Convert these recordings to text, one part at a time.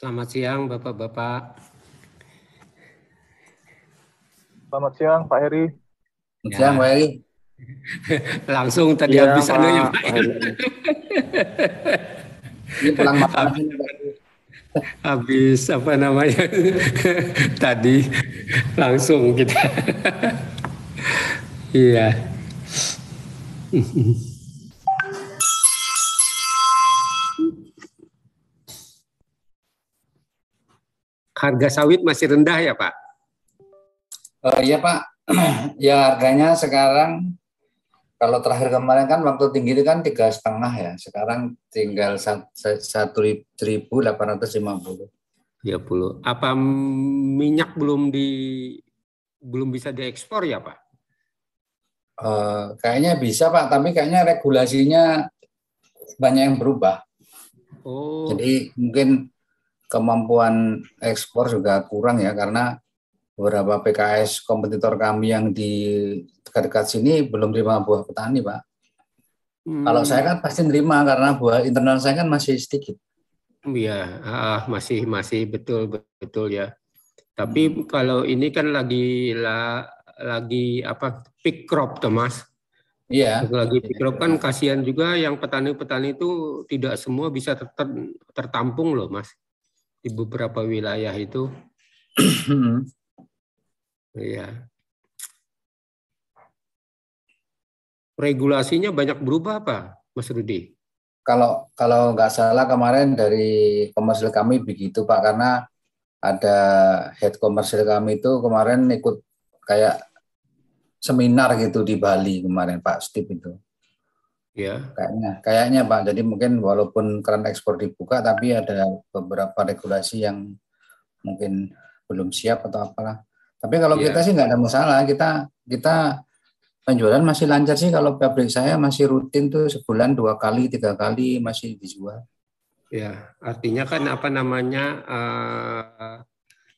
Selamat siang Bapak-Bapak. Selamat siang Pak Heri. Selamat siang Pak Ya, Heri. langsung tadi Iya habis anunya Pak Pak. Heri. Ini pulang makan Habis, ini Pak Heri. habis apa namanya tadi langsung kita. Iya. Harga sawit masih rendah ya Pak? Iya Pak, ya harganya sekarang kalau terakhir kemarin kan waktu tinggi itu kan 3,5 ya, sekarang tinggal 1.850. 30. Apa minyak belum bisa diekspor ya Pak? Kayaknya bisa Pak, tapi kayaknya regulasinya banyak yang berubah. Oh, Jadi mungkin kemampuan ekspor juga kurang ya, karena beberapa PKS kompetitor kami yang di dekat-dekat sini belum terima buah petani Pak. Kalau saya kan pasti nerima karena buah internal saya kan masih sedikit. iya, masih betul betul ya. Tapi kalau ini kan lagi apa peak crop tuh Mas. Iya. Lagi peak crop kan kasihan juga yang petani-petani itu tidak semua bisa tertampung loh Mas di beberapa wilayah itu. Iya. Regulasinya banyak berubah apa Mas Rudi? Kalau nggak salah kemarin dari komersil kami begitu Pak, karena ada head komersil kami itu kemarin ikut kayak seminar gitu di Bali kemarin Pak Steve itu. Ya. Kayaknya Pak. Jadi mungkin walaupun keran ekspor dibuka tapi ada beberapa regulasi yang mungkin belum siap atau apalah. Tapi kalau kita Ya. sih nggak ada masalah. Kita penjualan masih lancar sih, kalau pabrik saya masih rutin tuh sebulan 2 kali 3 kali masih dijual. Ya, artinya kan apa namanya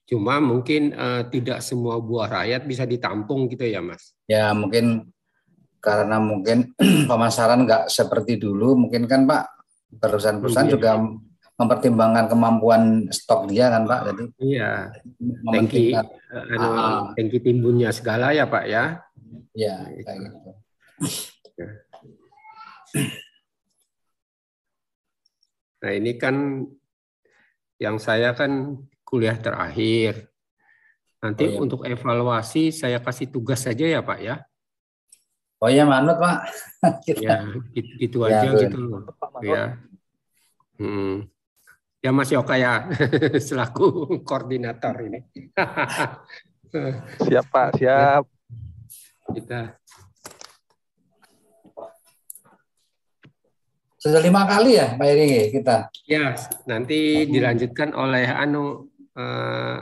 cuma mungkin tidak semua buah rakyat bisa ditampung gitu ya Mas. Ya mungkin karena mungkin pemasaran nggak seperti dulu, mungkin kan Pak, perusahaan-perusahaan Iya. juga mempertimbangkan kemampuan stok dia kan Pak, jadi Iya. mementingkan Tangki timbunnya segala ya Pak ya. ya Nah, kayak itu. gitu. Ya. Nah ini kan yang saya kan kuliah terakhir. Nanti Oh ya, untuk evaluasi saya kasih tugas saja ya Pak ya. oh ya manut Pak. Ya gitu Ya aja tuh. gitu loh. Ya. Ya Mas Yoka ya selaku koordinator ini. Siap Pak, siap. Kita Sudah 5 kali ya Pak Iri kita. ya nanti dilanjutkan oleh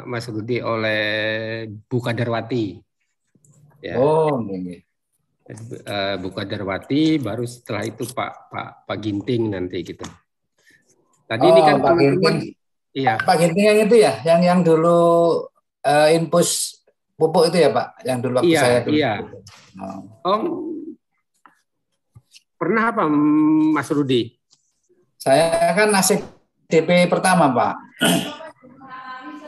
Mas Rudi oleh Bu Kadarwati. Ya. Oh, ini. Bu Kadarwati, baru setelah itu Pak Ginting nanti gitu. Tadi ini Oh, kan Pak teman-teman, Ginting. iya, Pak Ginting yang itu ya, yang dulu infus pupuk itu ya Pak, yang dulu waktu iya, saya dulu. iya. Oh. Om pernah apa Mas Rudi? Saya kan nasib DP pertama Pak.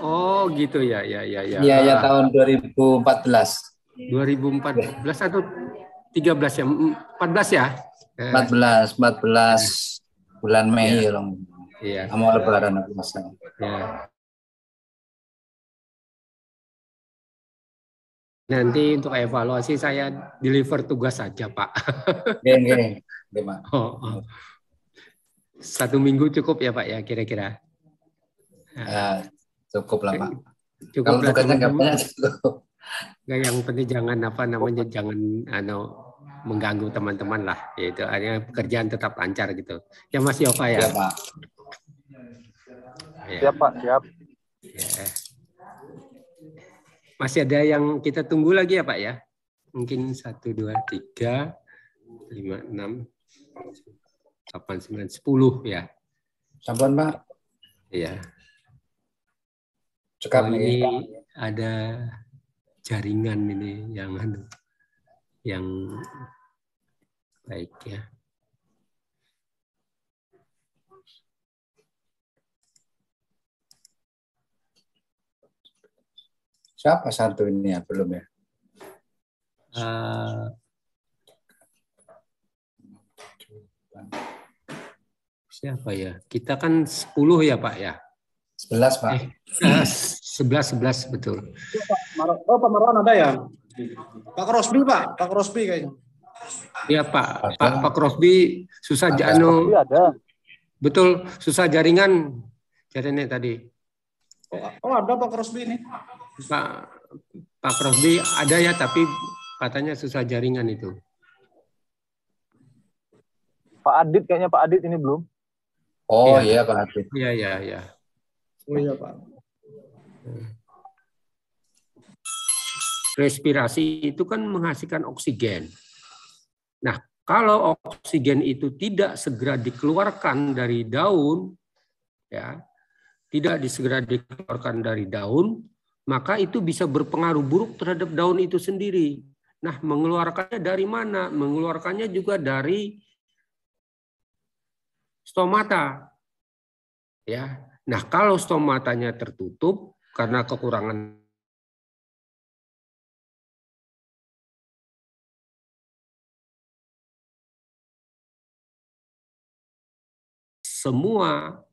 Oh gitu ya, ya, ya, ya. Iya ya, tahun 2014. 2014 atau 13 ya, 14 ya? 14 bulan Mei Ya, ya, iya. mau lebaran aku Mas. Ya. Nanti untuk evaluasi saya deliver tugas saja Pak. Gini, Pak. Oh. 1 minggu cukup ya Pak ya kira-kira? Ya, cukup lah Pak. Cukup Kalau lah tugasnya nggak teman-teman. banyak cukup. Nggak, yang penting jangan apa namanya, jangan mengganggu teman-teman lah, yaitu hanya pekerjaan tetap lancar gitu. Ya Mas Yofa ya. Ya Pak. Ya. Siap Pak, siap. Ya. Masih ada yang kita tunggu lagi ya Pak ya? Mungkin 1, 2, 3, 5, 6, 8, 9, 10 ya. Sampun Pak. Iya. Cekap ini nih. ada jaringan ini yang baik ya. Siapa satu ini ya belum ya? Siapa ya? Kita kan 10 ya Pak ya? 11 Pak. 11 betul. Pak Marwan ada ya? Pak Krosby Pak, Pak Krosby kayaknya. Iya Pak Krosby susah ada. Betul, susah jaringan tadi. Oh ada Pak Krosby ini. Pak Krosby ada ya, tapi katanya susah jaringan itu. Pak Adit kayaknya Pak Adit ini belum. Oh iya Pak Adit. Iya. Oh iya Pak. Respirasi itu kan menghasilkan oksigen. Nah, kalau oksigen itu tidak segera dikeluarkan dari daun, ya, segera dikeluarkan dari daun, maka itu bisa berpengaruh buruk terhadap daun itu sendiri. Nah, mengeluarkannya dari mana? Mengeluarkannya juga dari stomata. Ya. Nah, kalau stomatanya tertutup karena kekurangan semua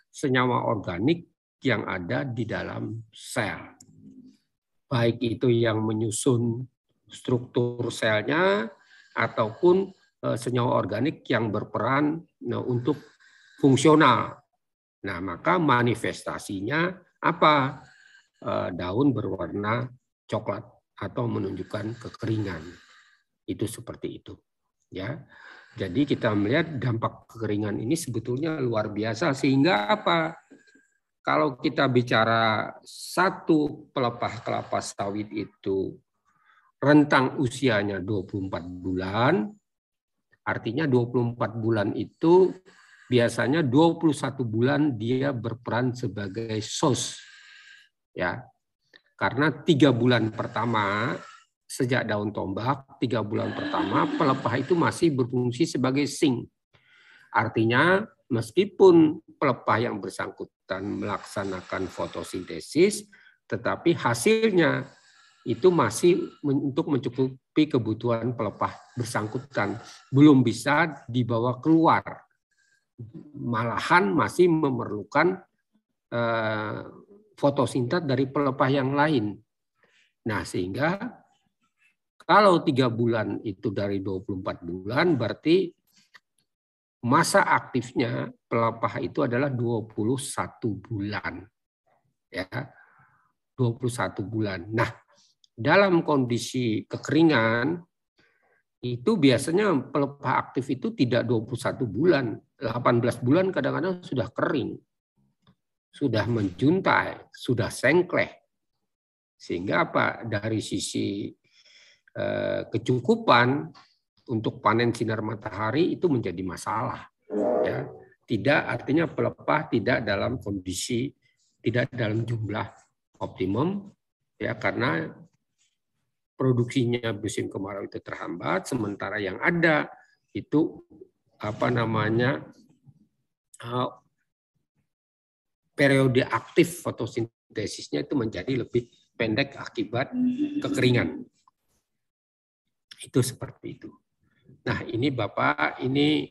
senyawa organik yang ada di dalam sel. Baik itu yang menyusun struktur selnya ataupun senyawa organik yang berperan untuk fungsional. Nah, maka manifestasinya apa? Daun berwarna coklat atau menunjukkan kekeringan. Itu seperti itu. Ya. Jadi kita melihat dampak kekeringan ini sebetulnya luar biasa, sehingga apa? Kalau kita bicara satu pelepah kelapa sawit itu rentang usianya 24 bulan, artinya 24 bulan itu biasanya 21 bulan dia berperan sebagai sos. Ya. Karena 3 bulan pertama sejak daun tombak, 3 bulan pertama pelepah itu masih berfungsi sebagai sink. Artinya meskipun pelepah yang bersangkutan melaksanakan fotosintesis, tetapi hasilnya itu masih untuk mencukupi kebutuhan pelepah bersangkutan. Belum bisa dibawa keluar. Malahan masih memerlukan fotosintet dari pelepah yang lain. Nah, sehingga kalau 3 bulan itu dari 24 bulan, berarti masa aktifnya pelepah itu adalah 21 bulan. Ya, 21 bulan. Nah, dalam kondisi kekeringan, itu biasanya pelepah aktif itu tidak 21 bulan, 18 bulan kadang-kadang sudah kering, sudah menjuntai, sudah sengkleh. Sehingga apa? Dari sisi kecukupan untuk panen sinar matahari itu menjadi masalah. Ya. Tidak, artinya pelepah tidak dalam kondisi, tidak dalam jumlah optimum, ya, karena produksinya musim kemarau itu terhambat, sementara yang ada itu periode aktif fotosintesisnya itu menjadi lebih pendek akibat kekeringan. Itu seperti itu. Nah, ini Bapak, ini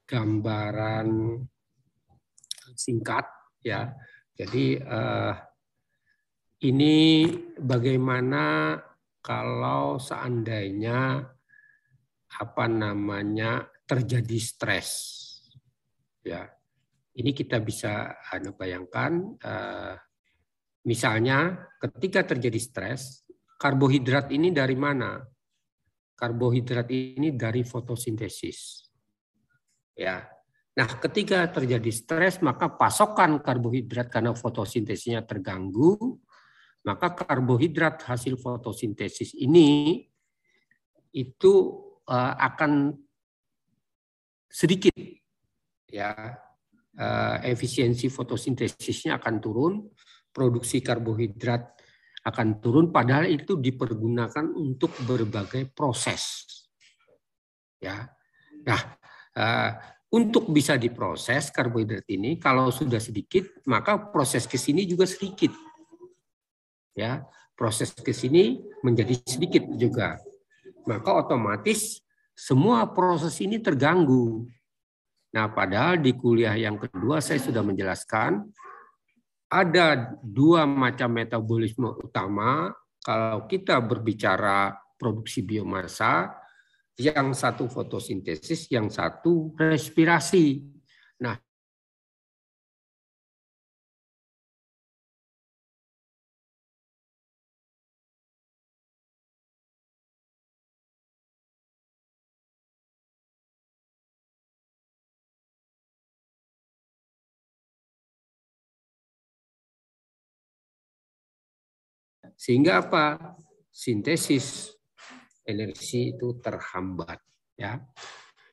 gambaran singkat. Ya, jadi ini bagaimana kalau seandainya terjadi stres. Ya, ini kita bisa bayangkan, misalnya ketika terjadi stres, karbohidrat ini dari mana? Karbohidrat ini dari fotosintesis. Ya. Nah, ketika terjadi stres, maka pasokan karbohidrat karena fotosintesisnya terganggu, maka karbohidrat hasil fotosintesis ini itu akan sedikit, ya, efisiensi fotosintesisnya akan turun, produksi karbohidrat akan turun, padahal itu dipergunakan untuk berbagai proses. Ya, nah. untuk bisa diproses karbohidrat ini, kalau sudah sedikit, maka proses ke sini juga sedikit. Ya, proses ke sini menjadi sedikit juga. Maka otomatis semua proses ini terganggu. Nah, padahal di kuliah yang kedua saya sudah menjelaskan ada dua macam metabolisme utama kalau kita berbicara produksi biomasa, yang satu fotosintesis, yang satu respirasi. Nah, sehingga apa? Sintesis energi itu terhambat, ya.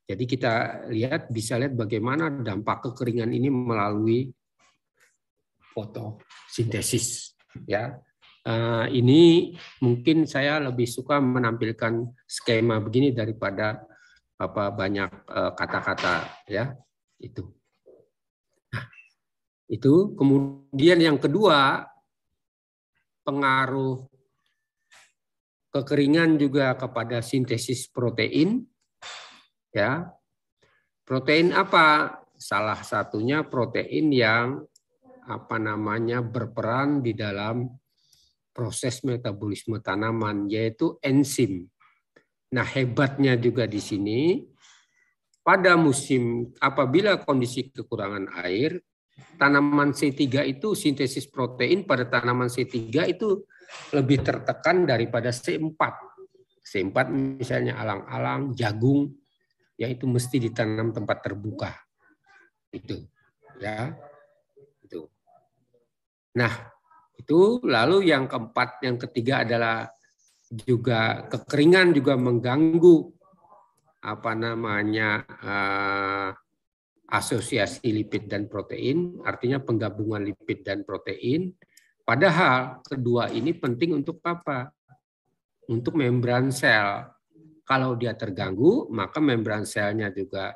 Jadi kita bisa lihat bagaimana dampak kekeringan ini melalui fotosintesis, ya. Ini mungkin saya lebih suka menampilkan skema begini daripada banyak kata-kata, ya. Itu. Nah, itu kemudian yang kedua, pengaruh kekeringan juga kepada sintesis protein, ya. Protein apa? Salah satunya protein yang berperan di dalam proses metabolisme tanaman, yaitu enzim. Nah, hebatnya juga di sini pada musim apabila kondisi kekurangan air, tanaman C3 itu sintesis protein pada tanaman C3 itu lebih tertekan daripada C4. C4 misalnya alang-alang, jagung, ya itu mesti ditanam tempat terbuka. Itu, ya. Itu. Nah, itu lalu yang keempat, yang ketiga adalah juga kekeringan juga mengganggu asosiasi lipid dan protein, artinya penggabungan lipid dan protein. Padahal kedua ini penting untuk apa? Untuk membran sel. Kalau dia terganggu, maka membran selnya juga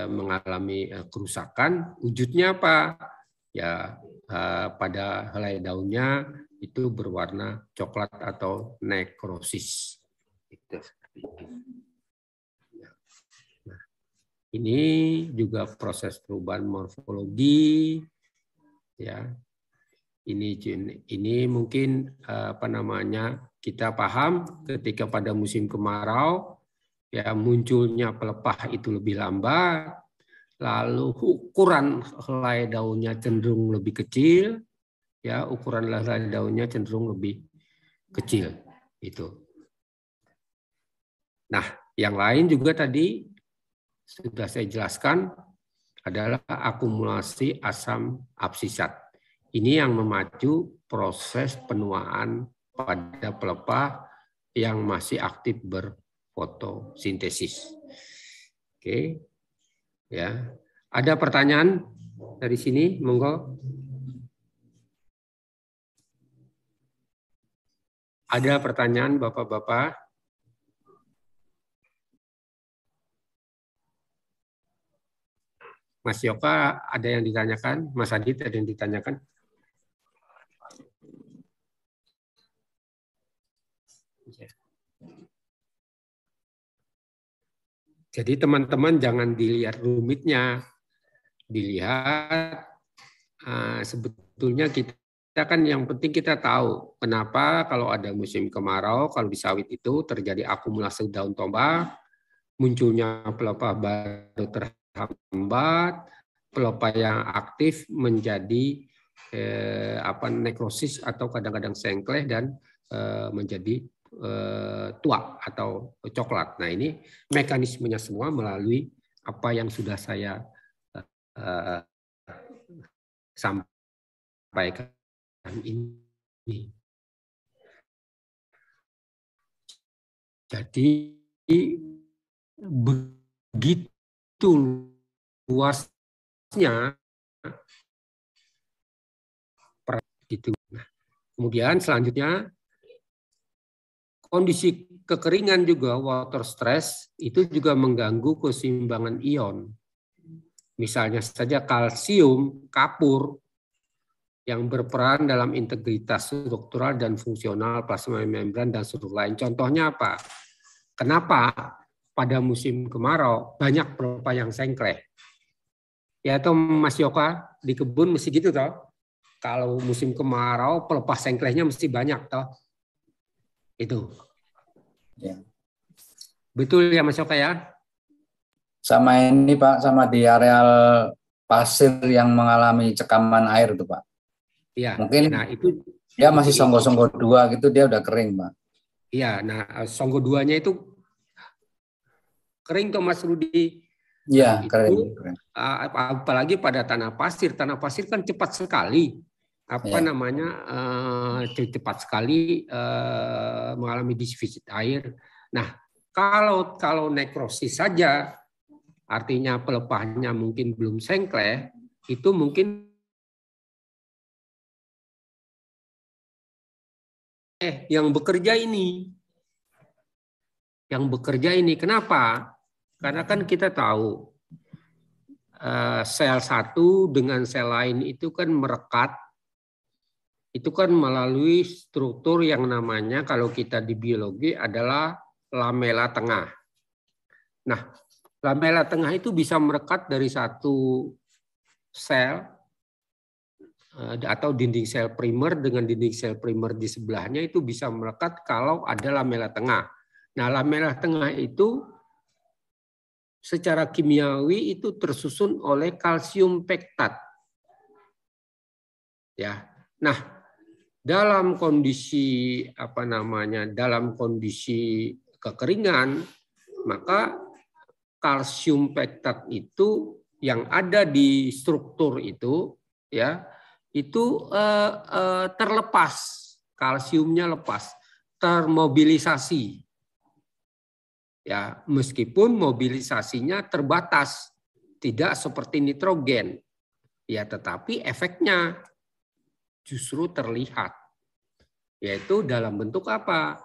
mengalami kerusakan. Wujudnya apa? Ya, pada helai daunnya itu berwarna coklat atau nekrosis. Itu. Nah, ini juga proses perubahan morfologi, ya. Ini mungkin kita paham ketika pada musim kemarau ya munculnya pelepah itu lebih lambat, lalu ukuran helai daunnya cenderung lebih kecil, ya ukuran helai daunnya cenderung lebih kecil itu. Nah, yang lain juga tadi sudah saya jelaskan adalah akumulasi asam absisat. Ini yang memacu proses penuaan pada pelepah yang masih aktif berfotosintesis. Oke, ya. Ada pertanyaan dari sini? Monggo. Ada pertanyaan, Bapak-bapak? Mas Yoka, ada yang ditanyakan? Mas Adit, ada yang ditanyakan? Jadi teman-teman jangan dilihat rumitnya, dilihat sebetulnya kita kan yang penting kita tahu kenapa kalau ada musim kemarau, kalau di sawit itu terjadi akumulasi daun tombak, munculnya pelepah baru terhambat, pelepah yang aktif menjadi nekrosis atau kadang-kadang sengkleh dan menjadi tua atau coklat. Nah, ini mekanismenya semua melalui apa yang sudah saya sampaikan ini. Jadi begitu luasnya gitu. Nah, kemudian selanjutnya kondisi kekeringan juga, water stress, itu juga mengganggu keseimbangan ion. Misalnya saja kalsium, kapur, yang berperan dalam integritas struktural dan fungsional plasma membran dan struktur lain. Contohnya apa? Kenapa pada musim kemarau banyak pelepah yang sengkleh? Ya toh Mas Yoka, di kebun mesti gitu toh. Kalau musim kemarau pelepah sengklehnya mesti banyak toh. Itu. Ya. Betul ya Mas Yoka ya? Sama ini Pak, sama di areal pasir yang mengalami cekaman air tuh Pak. Iya. Mungkin Nah itu dia masih songgo-songgo 2 gitu, dia udah kering Pak. Iya. Nah songgo 2-nya itu kering toh Mas Rudi. Iya, Nah, kering. itu apalagi pada tanah pasir. Tanah pasir kan cepat sekali. Apa Ya. namanya? Cepat sekali mengalami defisit air. Nah, kalau nekrosis saja, artinya pelepahnya mungkin belum sengkleh, itu mungkin yang bekerja ini. Yang bekerja ini. Kenapa? Karena kan kita tahu sel satu dengan sel lain itu kan merekat, itu kan melalui struktur yang namanya kalau kita di biologi adalah lamela tengah. Nah, lamela tengah itu bisa merekat dari satu sel atau dinding sel primer dengan dinding sel primer di sebelahnya itu bisa melekat kalau ada lamela tengah. Nah, lamela tengah itu secara kimiawi itu tersusun oleh kalsium pektat. Ya. Nah, dalam kondisi dalam kondisi kekeringan, maka kalsium pektat itu yang ada di struktur itu ya, itu terlepas, kalsiumnya lepas, termobilisasi. Ya, meskipun mobilisasinya terbatas, tidak seperti nitrogen. Ya, tetapi efeknya justru terlihat. Yaitu dalam bentuk apa?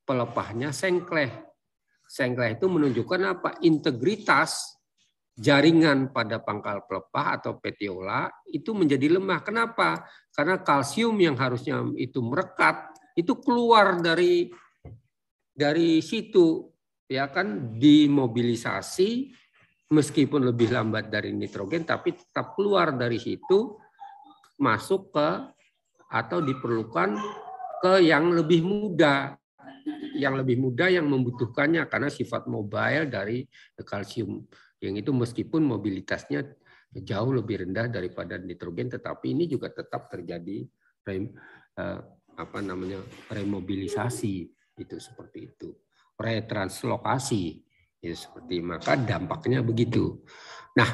Pelepahnya sengkleh. Sengkleh itu menunjukkan apa? Integritas jaringan pada pangkal pelepah atau petiola itu menjadi lemah. Kenapa? Karena kalsium yang harusnya itu merekat, itu keluar dari situ. Ya kan, dimobilisasi meskipun lebih lambat dari nitrogen tapi tetap keluar dari situ, masuk ke atau diperlukan ke yang lebih muda yang membutuhkannya karena sifat mobile dari kalsium yang itu meskipun mobilitasnya jauh lebih rendah daripada nitrogen, tetapi ini juga tetap terjadi remobilisasi itu seperti itu. Retranslokasi ya, seperti maka dampaknya begitu. Nah,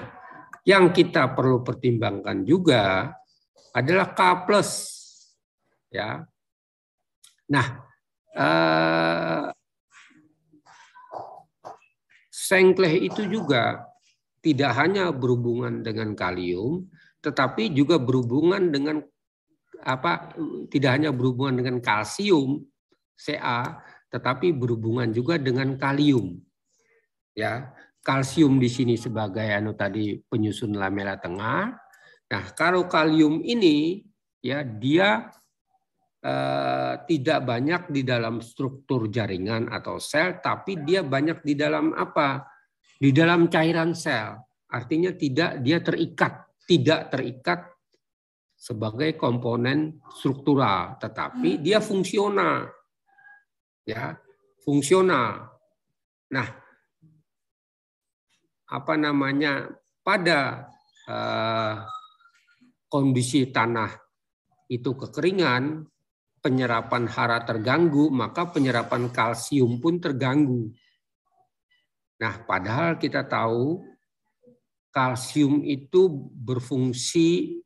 yang kita perlu pertimbangkan juga adalah K+. Ya. Nah, sengkleh itu juga tidak hanya berhubungan dengan kalium, tetapi juga berhubungan dengan tidak hanya berhubungan dengan kalsium Ca, tetapi berhubungan juga dengan kalium. Ya, kalsium di sini sebagai tadi penyusun lamela tengah. Nah, kalau kalium ini ya dia tidak banyak di dalam struktur jaringan atau sel, tapi dia banyak di dalam apa? Di dalam cairan sel. Artinya tidak terikat sebagai komponen struktural, tetapi dia fungsional. Ya, fungsional. Nah, pada kondisi tanah itu kekeringan, penyerapan hara terganggu, maka penyerapan kalsium pun terganggu. Nah, padahal kita tahu kalsium itu berfungsi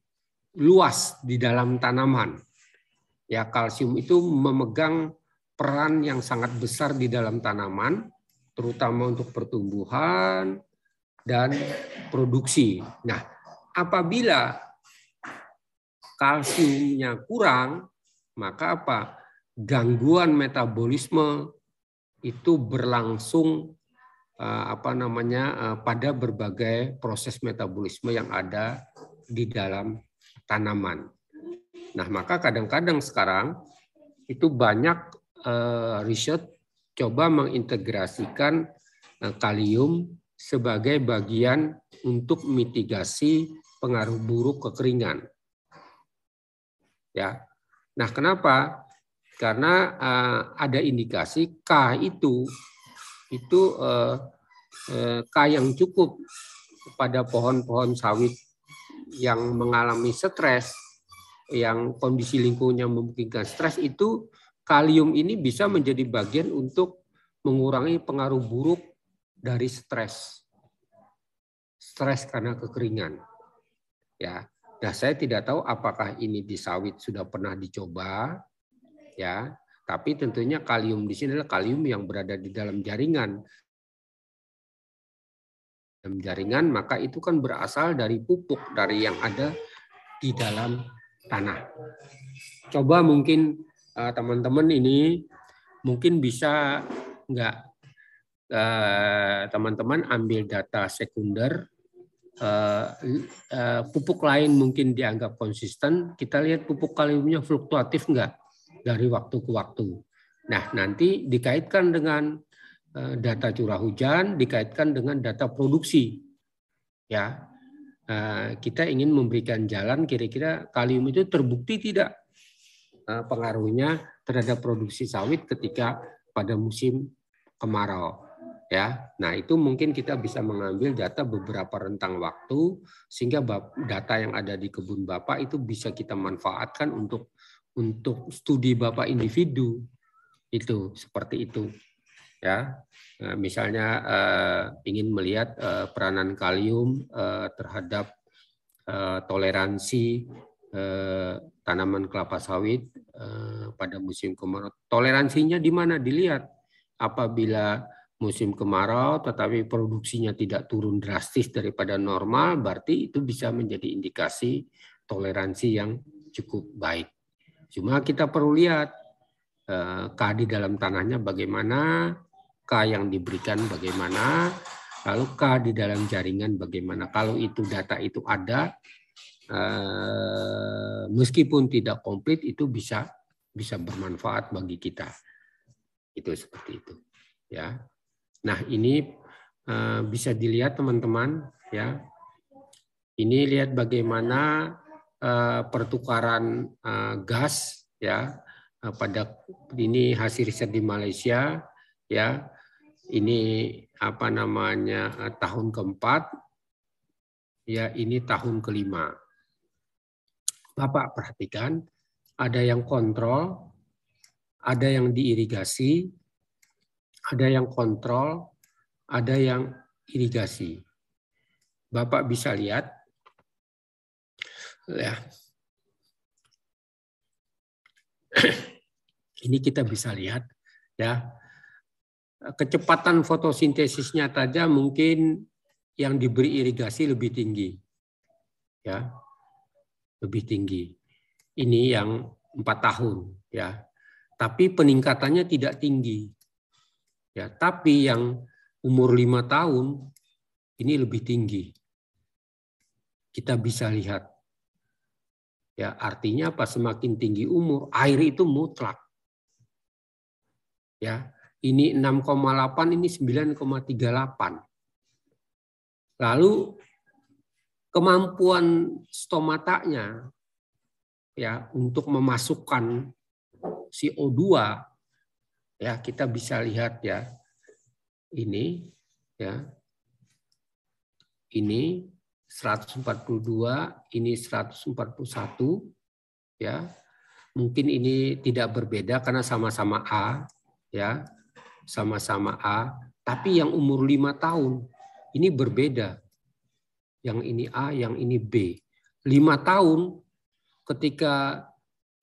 luas di dalam tanaman. Ya, kalsium itu memegang peran yang sangat besar di dalam tanaman, terutama untuk pertumbuhan dan produksi. Nah, apabila kalsiumnya kurang, maka gangguan metabolisme itu berlangsung pada berbagai proses metabolisme yang ada di dalam tanaman. Nah, maka kadang-kadang sekarang itu banyak riset coba mengintegrasikan kalium sebagai bagian untuk mitigasi pengaruh buruk kekeringan. Ya. Nah, kenapa? Karena ada indikasi K itu K yang cukup pada pohon-pohon sawit yang mengalami stres, yang kondisi lingkungannya memungkinkan stres, itu kalium ini bisa menjadi bagian untuk mengurangi pengaruh buruk dari stres karena kekeringan. Ya, nah saya tidak tahu apakah ini di sawit sudah pernah dicoba, ya. Tapi tentunya kalium di sini adalah kalium yang berada di dalam jaringan. Dalam jaringan, maka itu kan berasal dari pupuk dari yang ada di dalam tanah. Coba mungkin teman-teman ini mungkin bisa teman-teman ambil data sekunder, pupuk lain mungkin dianggap konsisten, kita lihat pupuk kaliumnya fluktuatif enggak dari waktu ke waktu. Nah, nanti dikaitkan dengan data curah hujan, dikaitkan dengan data produksi. Ya, kita ingin memberikan jalan kira-kira kalium itu terbukti tidak pengaruhnya terhadap produksi sawit ketika pada musim kemarau. Ya, nah itu mungkin kita bisa mengambil data beberapa rentang waktu sehingga data yang ada di kebun Bapak itu bisa kita manfaatkan untuk studi Bapak individu itu seperti itu. Ya, misalnya ingin melihat peranan kalium terhadap toleransi tanaman kelapa sawit pada musim kemarau. Toleransinya di mana? Dilihat apabila musim kemarau tetapi produksinya tidak turun drastis daripada normal, berarti itu bisa menjadi indikasi toleransi yang cukup baik. Cuma kita perlu lihat K di dalam tanahnya bagaimana, K yang diberikan bagaimana, lalu K di dalam jaringan bagaimana. Kalau itu data itu ada, meskipun tidak komplit itu bisa bermanfaat bagi kita. Itu seperti itu, ya. Nah, ini bisa dilihat teman-teman, ya. Ini lihat bagaimana pertukaran gas, ya, pada ini hasil riset di Malaysia, ya. Ini tahun keempat, ya, ini tahun kelima. Bapak perhatikan, ada yang kontrol, ada yang diirigasi, ada yang kontrol, ada yang irigasi. Bapak bisa lihat, ya. Ini kita bisa lihat, ya. Kecepatan fotosintesisnya saja mungkin yang diberi irigasi lebih tinggi, ya, lebih tinggi. Ini yang 4 tahun, ya. Tapi peningkatannya tidak tinggi. Ya, tapi yang umur 5 tahun ini lebih tinggi. Kita bisa lihat. Ya, artinya apa? Semakin tinggi umur, air itu mutlak. Ya, ini 6,8, ini 9,38. Lalu kemampuan stomatanya, ya, untuk memasukkan CO2, ya, kita bisa lihat, ya, ini, ya, ini 142, ini 141, ya. Mungkin ini tidak berbeda karena sama-sama A, ya, sama-sama A. Tapi yang umur 5 tahun ini berbeda. Yang ini A, yang ini B. 5 tahun ketika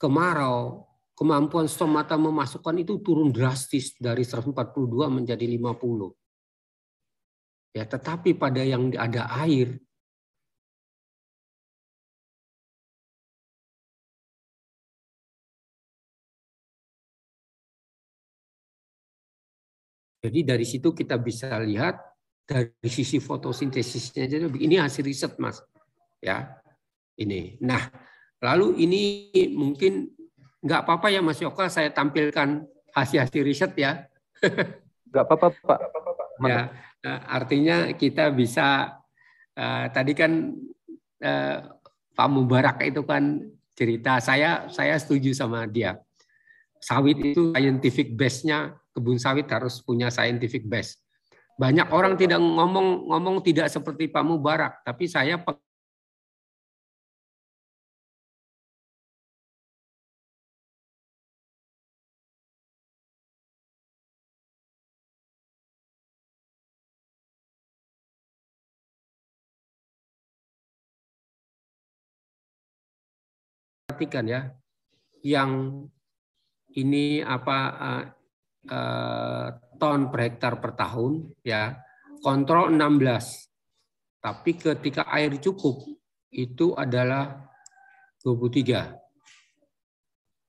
kemarau, kemampuan stomata memasukkan itu turun drastis dari 142 menjadi 50. Ya, tetapi pada yang ada air, Jadi dari situ kita bisa lihat dari sisi fotosintesisnya. Ini hasil riset, Mas. Ya, ini. Nah, lalu ini mungkin nggak apa-apa ya, Mas Yoka, saya tampilkan hasil-hasil riset ya. Nggak apa-apa, Pak. Ya, artinya kita bisa tadi kan Pak Mubarak itu kan cerita, saya setuju sama dia. Sawit itu scientific base-nya, kebun sawit harus punya scientific base. Banyak orang tidak ngomong tidak seperti Pak Mubarak, tapi saya perhatikan ya, yang ini ton per hektar per tahun ya, kontrol 16. Tapi ketika air cukup itu adalah 23.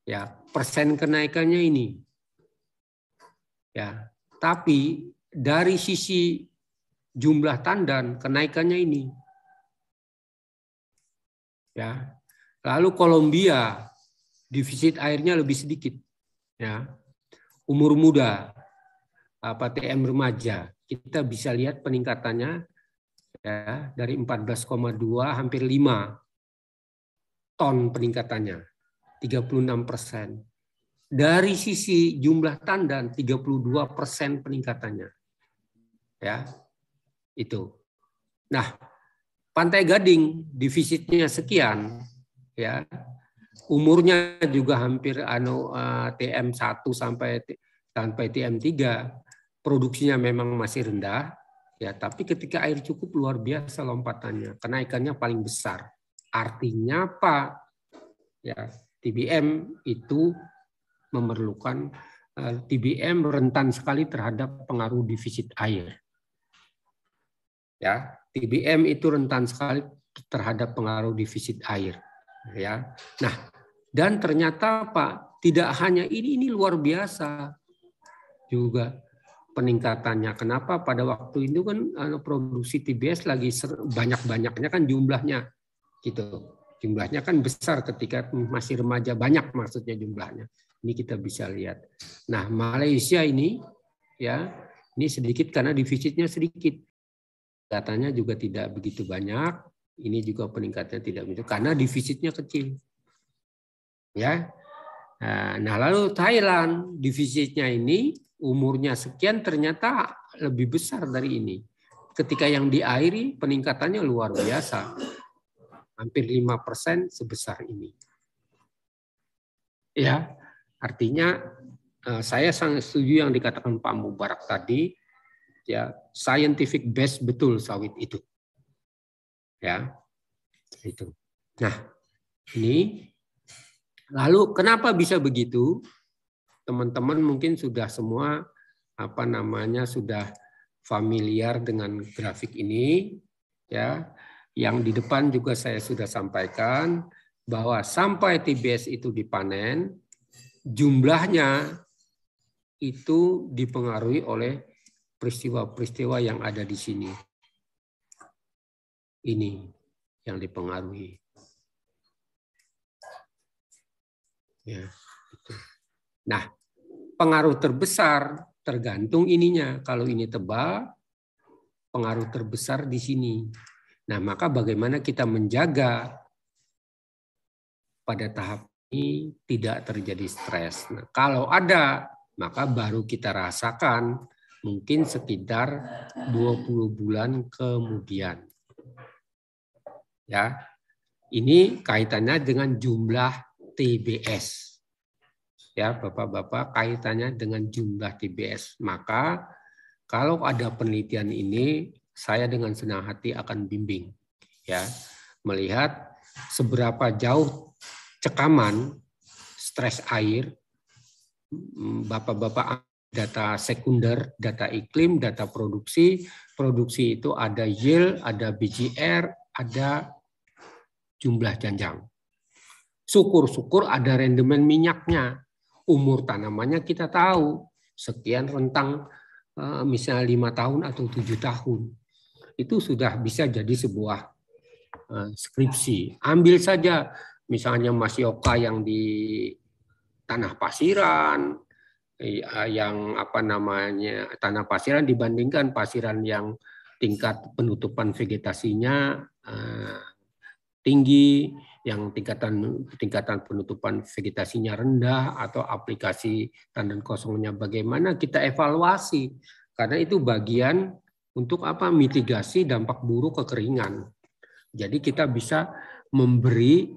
Ya, persen kenaikannya ini. Ya, tapi dari sisi jumlah tandan kenaikannya ini. Ya. Lalu Kolombia defisit airnya lebih sedikit. Ya. Umur muda, TM remaja, kita bisa lihat peningkatannya ya, dari 14,2 hampir 5 ton peningkatannya, 36%. Dari sisi jumlah tandan 32% peningkatannya. Ya. Itu. Nah, Pantai Gading defisitnya sekian ya. Umurnya juga hampir TM1 sampai TM3, produksinya memang masih rendah ya, tapi ketika air cukup luar biasa lompatannya, kenaikannya paling besar. Artinya apa? Ya, TBM itu memerlukan TBM rentan sekali terhadap pengaruh defisit air. Ya, TBM itu rentan sekali terhadap pengaruh defisit air. Ya, nah, dan ternyata Pak, tidak hanya ini luar biasa juga peningkatannya. Kenapa? Pada waktu itu kan produksi TBS lagi banyak-banyaknya kan jumlahnya, gitu. Jumlahnya kan besar ketika masih remaja, banyak maksudnya jumlahnya. Ini kita bisa lihat. Nah, Malaysia ini, ya, ini sedikit karena defisitnya sedikit. Datanya juga tidak begitu banyak. Ini juga peningkatannya tidak begitu karena defisitnya kecil. Ya. Nah, lalu Thailand defisitnya ini umurnya sekian ternyata lebih besar dari ini. Ketika yang diairi peningkatannya luar biasa. Hampir 5% sebesar ini. Ya, artinya saya sangat setuju yang dikatakan Pak Mubarak tadi, ya, scientific base betul sawit itu. Ya, itu. Nah, ini lalu kenapa bisa begitu? Teman-teman mungkin sudah semua sudah familiar dengan grafik ini, ya. Yang di depan juga saya sudah sampaikan bahwa sampai TBS itu dipanen, jumlahnya itu dipengaruhi oleh peristiwa-peristiwa yang ada di sini. Ini yang dipengaruhi. Ya, itu. Nah, pengaruh terbesar tergantung ininya. Kalau ini tebal, pengaruh terbesar di sini. Nah, maka bagaimana kita menjaga pada tahap ini tidak terjadi stres. Nah, kalau ada, maka baru kita rasakan mungkin sekitar 20 bulan kemudian. Ya, ini kaitannya dengan jumlah TBS. Ya, Bapak-bapak, kaitannya dengan jumlah TBS. Maka kalau ada penelitian ini, saya dengan senang hati akan bimbing. Ya, melihat seberapa jauh cekaman stres air, Bapak-bapak, data sekunder, data iklim, data produksi. Produksi itu ada yield, ada BGR, ada jumlah janjang. Syukur-syukur ada rendemen minyaknya. Umur tanamannya kita tahu. Sekian rentang misalnya 5 tahun atau 7 tahun, itu sudah bisa jadi sebuah skripsi. Ambil saja misalnya Mas Yoka yang di Tanah Pasiran, yang Tanah Pasiran dibandingkan Pasiran yang tingkat penutupan vegetasinya tinggi, yang tingkatan penutupan vegetasinya rendah, atau aplikasi tandan kosongnya bagaimana, kita evaluasi, karena itu bagian untuk mitigasi dampak buruk kekeringan. Jadi kita bisa memberi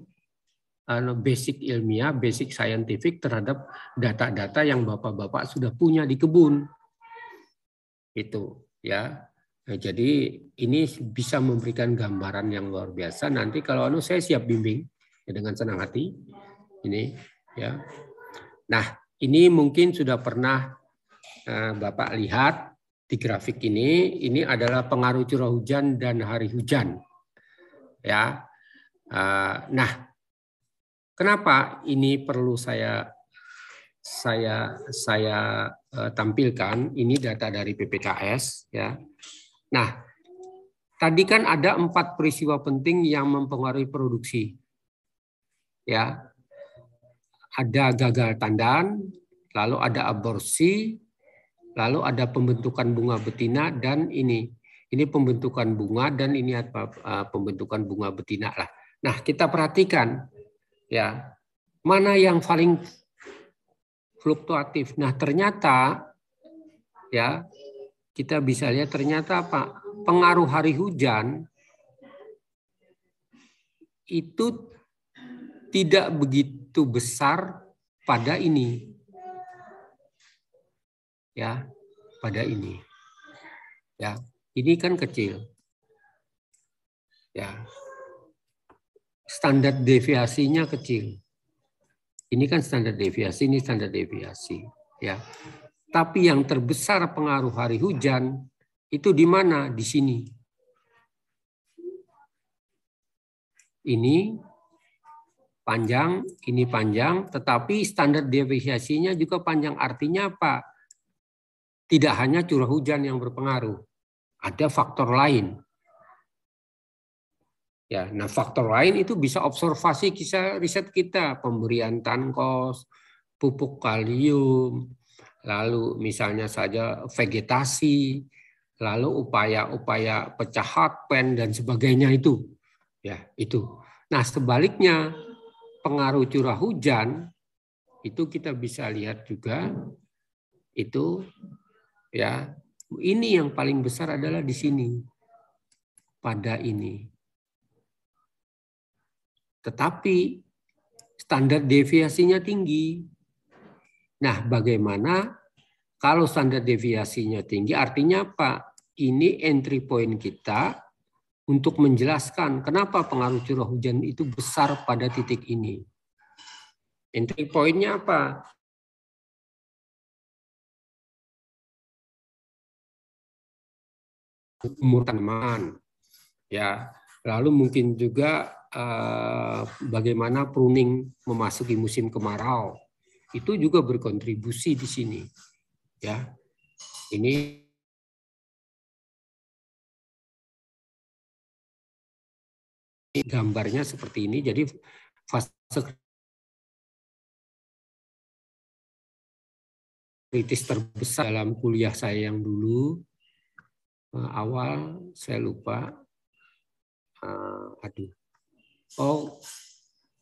basic ilmiah, basic scientific terhadap data-data yang bapak-bapak sudah punya di kebun. Itu ya. Nah, jadi ini bisa memberikan gambaran yang luar biasa. Nanti kalau saya siap bimbing ya, dengan senang hati. Ini ya. Nah, ini mungkin sudah pernah Bapak lihat di grafik ini. Ini adalah pengaruh curah hujan dan hari hujan. Ya. Nah, kenapa ini perlu saya tampilkan? Ini data dari PPKS ya. Nah, tadi kan ada 4 peristiwa penting yang mempengaruhi produksi. Ya. Ada gagal tandan, lalu ada aborsi, lalu ada pembentukan bunga betina, dan ini pembentukan bunga, dan ini pembentukan bunga betina lah. Nah, kita perhatikan ya, mana yang paling fluktuatif. Nah, ternyata ya, kita bisa lihat ternyata pengaruh hari hujan itu tidak begitu besar pada ini. Ya, pada ini. Ya, ini kan kecil. Ya. Standar deviasinya kecil. Ini kan standar deviasi, ini standar deviasi, ya. Tapi yang terbesar pengaruh hari hujan itu di mana? Di sini. Ini panjang, tetapi standar deviasinya juga panjang. Artinya apa? Tidak hanya curah hujan yang berpengaruh, ada faktor lain. Ya, nah faktor lain itu bisa observasi kisah riset kita, pemberian tankos, pupuk kalium, lalu misalnya saja vegetasi, lalu upaya-upaya pecah hardpan dan sebagainya itu. Ya, itu. Nah, sebaliknya pengaruh curah hujan itu kita bisa lihat juga itu ya. Ini yang paling besar adalah di sini. Pada ini. Tetapi standar deviasinya tinggi. Nah, bagaimana kalau standar deviasinya tinggi? Artinya apa? Ini entry point kita untuk menjelaskan kenapa pengaruh curah hujan itu besar pada titik ini. Entry point-nya apa? Umur tanaman. Ya, lalu mungkin juga bagaimana pruning memasuki musim kemarau, itu juga berkontribusi di sini. Ya, ini gambarnya seperti ini. Jadi fase kritis terbesar dalam kuliah saya yang dulu awal, saya lupa.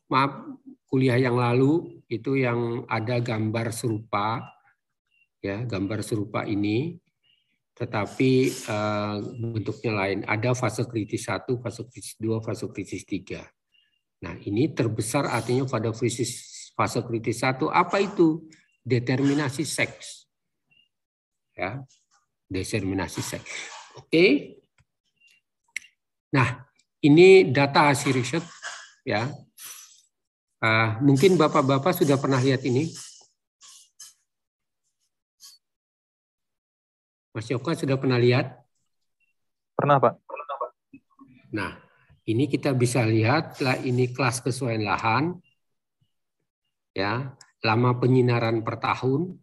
Maaf, kuliah yang lalu itu yang ada gambar serupa, ya, gambar serupa ini, tetapi bentuknya lain. Ada fase kritis 1, fase kritis 2, fase kritis 3. Nah, ini terbesar artinya pada fase kritis 1. Apa itu? Determinasi seks. Ya, determinasi seks. Oke. Nah, ini data hasil riset, ya. Mungkin bapak-bapak sudah pernah lihat ini. Mas Yoka sudah pernah lihat? Pernah, Pak. Nah, ini kita bisa lihat lah, ini kelas kesesuaian lahan, ya, lama penyinaran per tahun,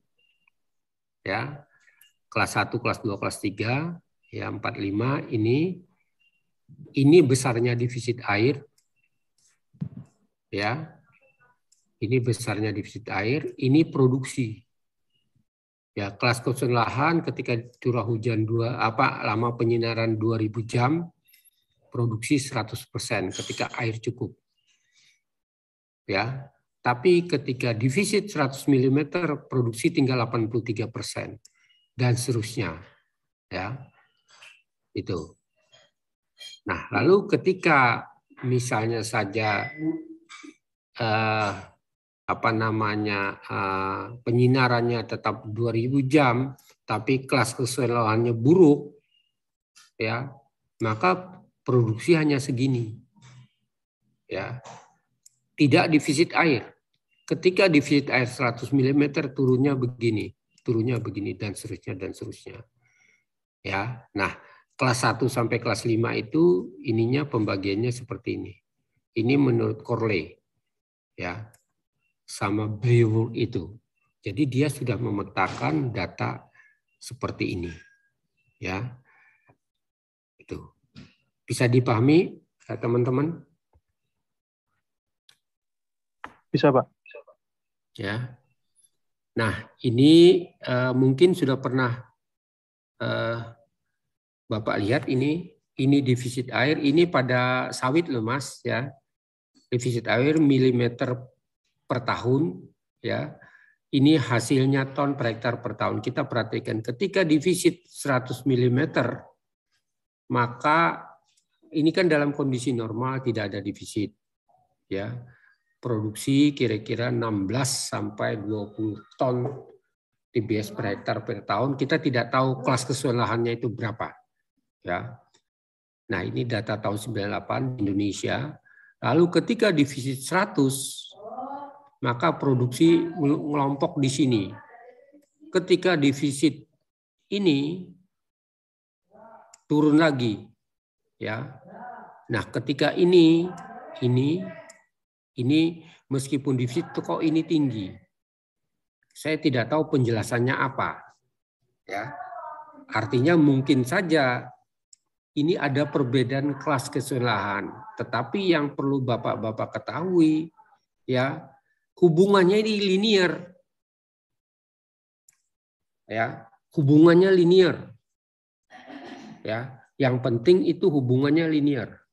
ya. kelas 1, kelas 2, kelas 3, ya 45 ini besarnya defisit air, ya. Ini besarnya defisit air, ini produksi. Ya, kelas kesusahan lahan ketika curah hujan lama penyinaran 2000 jam, produksi 100% ketika air cukup. Ya. Tapi ketika defisit 100 mm, produksi tinggal 83% dan seterusnya. Ya. Itu. Nah, lalu ketika misalnya saja penyinarannya tetap 2000 jam, tapi kelas keseluruhannya buruk, ya, maka produksi hanya segini. Ya. Tidak defisit air. Ketika defisit air 100 mm turunnya begini dan seterusnya. Ya. Nah, kelas 1 sampai kelas 5 itu ininya pembagiannya seperti ini. Ini menurut Corley. Ya. Sama Beowulf itu. Jadi dia sudah memetakan data seperti ini. Ya. Itu. Bisa dipahami teman-teman? Bisa, Pak. Ya. Nah, ini mungkin sudah pernah Bapak lihat ini defisit air, ini pada sawit loh Mas, ya. Defisit air milimeter per tahun, ya. Ini hasilnya ton per hektar per tahun. Kita perhatikan ketika defisit 100 mm, maka ini kan dalam kondisi normal tidak ada defisit, ya. Produksi kira-kira 16 sampai 20 ton TBS per hektar per tahun. Kita tidak tahu kelas kesusahan lahannya itu berapa. Ya. Nah, ini data tahun 98 Indonesia. Lalu ketika defisit 100, maka produksi ngelompok di sini. Ketika defisit ini turun lagi, ya. Nah, ketika ini meskipun defisit kok ini tinggi. Saya tidak tahu penjelasannya apa. Ya. Artinya mungkin saja ini ada perbedaan kelas kesusahan, tetapi yang perlu Bapak-bapak ketahui, ya, hubungannya ini linear. Ya, hubungannya linear. Ya, yang penting itu hubungannya linear.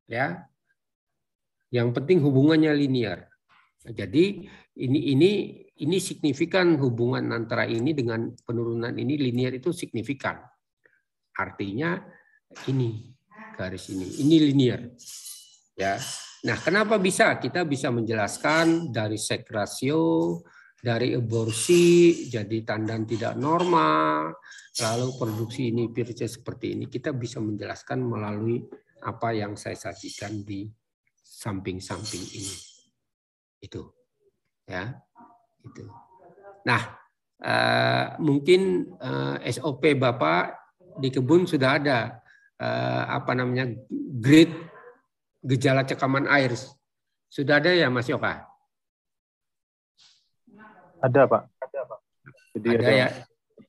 Ya. Yang penting hubungannya linear. Jadi ini signifikan hubungan antara ini dengan penurunan ini linear itu signifikan. Artinya ini garis ini linear. Ya. Nah, kenapa kita bisa menjelaskan dari seks rasio, dari aborsi jadi tandan tidak normal, lalu produksi ini virusnya seperti ini, kita bisa menjelaskan melalui apa yang saya sajikan di samping-samping ini. Itu. Ya. Itu. Nah, mungkin SOP Bapak di kebun sudah ada grade gejala cekaman air. Sudah ada ya Mas Yoka? Ada, Pak. Jadi ada ya.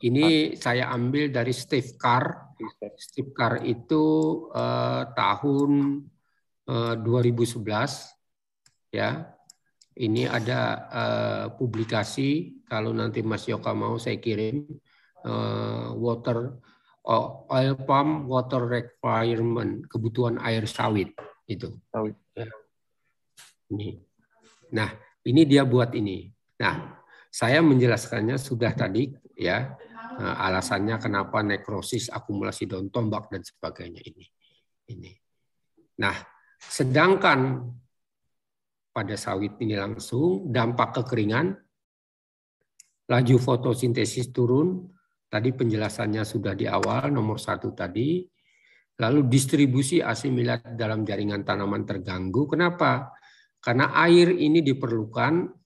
Ini saya ambil dari Steve Carr. Steve Carr itu tahun 2011, ya. Ini ada publikasi, kalau nanti Mas Yoka mau saya kirim, oil palm water requirement, kebutuhan air sawit itu. Sawit. Ini. Nah, ini dia buat ini. Nah, saya menjelaskannya sudah tadi, ya. Alasannya kenapa nekrosis, akumulasi daun tombak dan sebagainya ini. Nah, sedangkan pada sawit ini langsung dampak kekeringan, laju fotosintesis turun, tadi penjelasannya sudah di awal, nomor 1 tadi, lalu distribusi asimilat dalam jaringan tanaman terganggu. Kenapa? Karena air ini diperlukan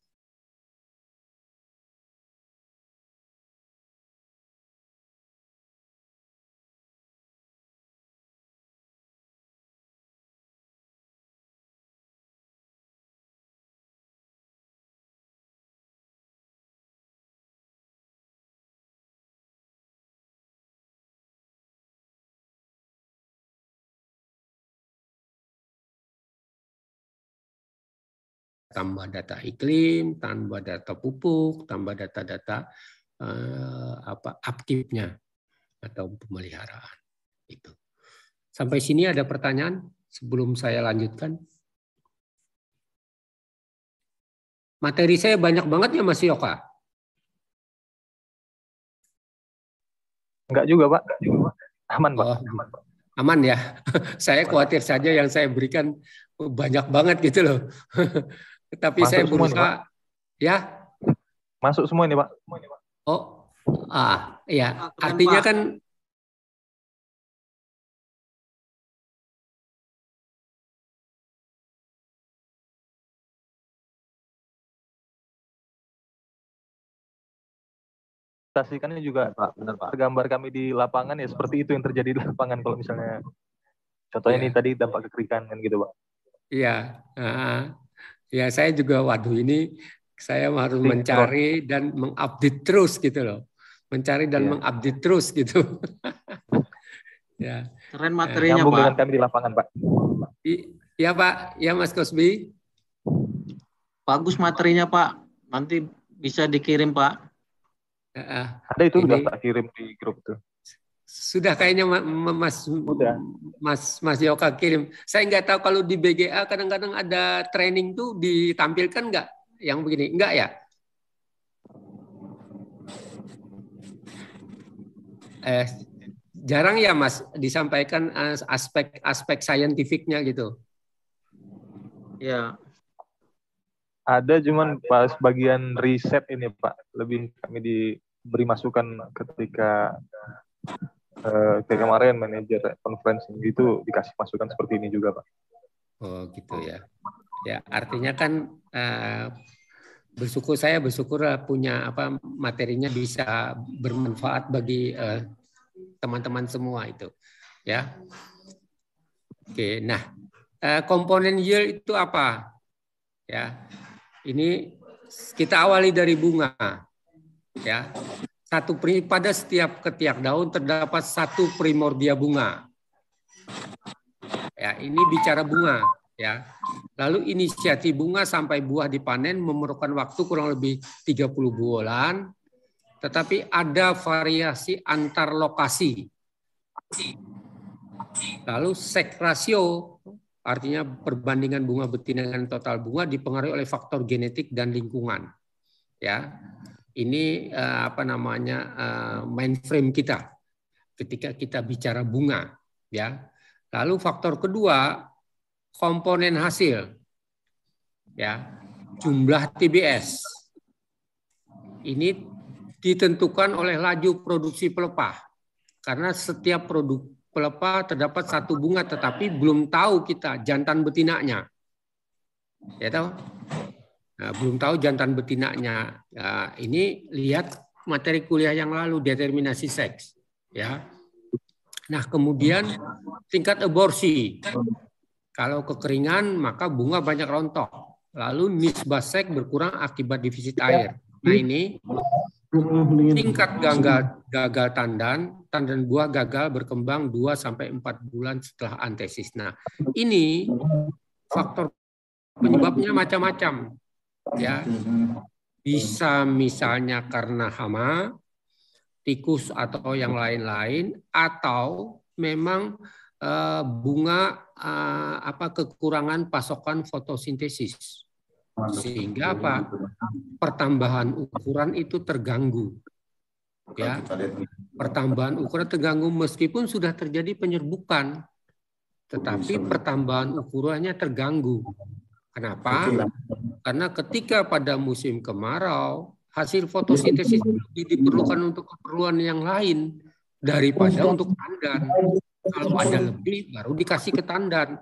tambah data iklim, tambah data pupuk, tambah data-data upkeep-nya atau pemeliharaan. Itu. Sampai sini ada pertanyaan sebelum saya lanjutkan? Materi saya banyak banget ya Mas Yoka? Enggak juga, Pak. Aman, Pak. Oh, aman ya. Saya khawatir saja yang saya berikan banyak banget gitu loh. Tapi Masuk saya semua nih, Pak. berusaha ya. Masuk semua ini, Pak. Oh, ya. Keren, Artinya Pak. kan Presentasikannya juga tergambar kami di lapangan ya seperti itu yang terjadi di lapangan kalau misalnya contohnya ini tadi dampak kekeringan kan gitu, Pak. iya. Ya saya juga waduh ini saya harus mencari dan mengupdate terus gitu loh. Mencari dan mengupdate terus gitu. Ya. Keren materinya, Nyambung Pak. dengan kami di lapangan, Pak. Iya, Pak. Ya, Mas Kosbi. Bagus materinya, Pak. Nanti bisa dikirim, Pak. Ada itu udah tak kirim di grup itu. Sudah kayaknya Mas Yoka kirim. Saya nggak tahu kalau di BGA kadang-kadang ada training tuh ditampilkan nggak? Yang begini, enggak ya? Jarang ya Mas disampaikan aspek saintifiknya gitu. Ya. Ada cuman pas bagian riset ini Pak, lebih kami diberi masukan ketika kayak kemarin manajer conference itu dikasih masukan seperti ini juga Pak. Oh gitu ya. Ya artinya kan saya bersyukur punya materinya bisa bermanfaat bagi teman-teman semua itu. Ya. Oke, nah komponen yield itu apa? Ya. Ini kita awali dari bunga, ya. Pada setiap ketiak daun terdapat satu primordia bunga. Ya, ini bicara bunga, ya. Lalu inisiasi bunga sampai buah dipanen memerlukan waktu kurang lebih 30 bulan, tetapi ada variasi antar lokasi. Lalu seks rasio artinya perbandingan bunga betina dengan total bunga dipengaruhi oleh faktor genetik dan lingkungan. Ya, ini mainframe kita ketika kita bicara bunga. Ya, lalu faktor kedua komponen hasil. Ya, jumlah TBS. Ini ditentukan oleh laju produksi pelepah karena setiap produk pelepah terdapat satu bunga tetapi belum tahu kita jantan betinanya. Ya tahu? Nah, belum tahu jantan betinanya. Nah, ini lihat materi kuliah yang lalu determinasi seks, ya. Nah, kemudian tingkat aborsi. Kalau kekeringan maka bunga banyak rontok. Lalu nisbah seks berkurang akibat defisit air. Nah, ini tingkat gagal tandan buah gagal berkembang 2-4 bulan setelah antesis. Nah, ini faktor penyebabnya macam-macam. Ya. Bisa misalnya karena hama, tikus atau yang lain-lain atau memang bunga kekurangan pasokan fotosintesis. Sehingga pertambahan ukuran itu terganggu. Ya, pertambahan ukuran terganggu meskipun sudah terjadi penyerbukan, tetapi pertambahan ukurannya terganggu. Kenapa? Karena ketika pada musim kemarau hasil fotosintesis lebih diperlukan untuk keperluan yang lain daripada untuk tandan. Kalau ada lebih baru dikasih ke tandan.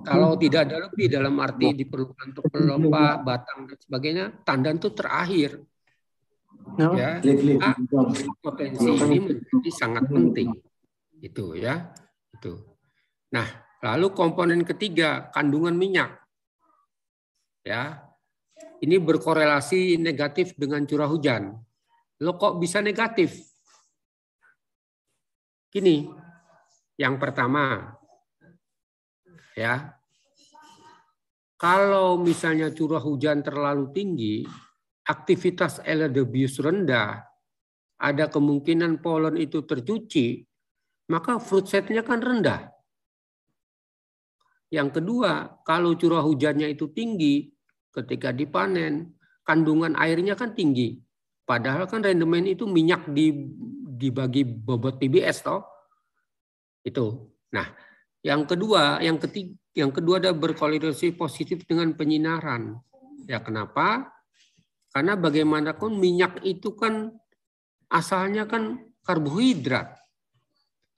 Kalau tidak ada lebih dalam arti diperlukan untuk pelepah, batang dan sebagainya, tandan itu terakhir. Ya, potensi ini menjadi sangat penting. Itu ya. Itu. Nah, lalu komponen ketiga, kandungan minyak. Ya. Ini berkorelasi negatif dengan curah hujan. Lo kok bisa negatif? Gini. Yang pertama, ya, kalau misalnya curah hujan terlalu tinggi, aktivitas elderberries rendah, ada kemungkinan polen itu tercuci, maka fruit set-nya kan rendah. Yang kedua, kalau curah hujannya itu tinggi, ketika dipanen, kandungan airnya kan tinggi. Padahal kan rendemen itu minyak dibagi bobot TBS toh. Itu. Nah, yang kedua ada berkorelasi positif dengan penyinaran. Ya kenapa? Karena bagaimanapun minyak itu kan asalnya kan karbohidrat.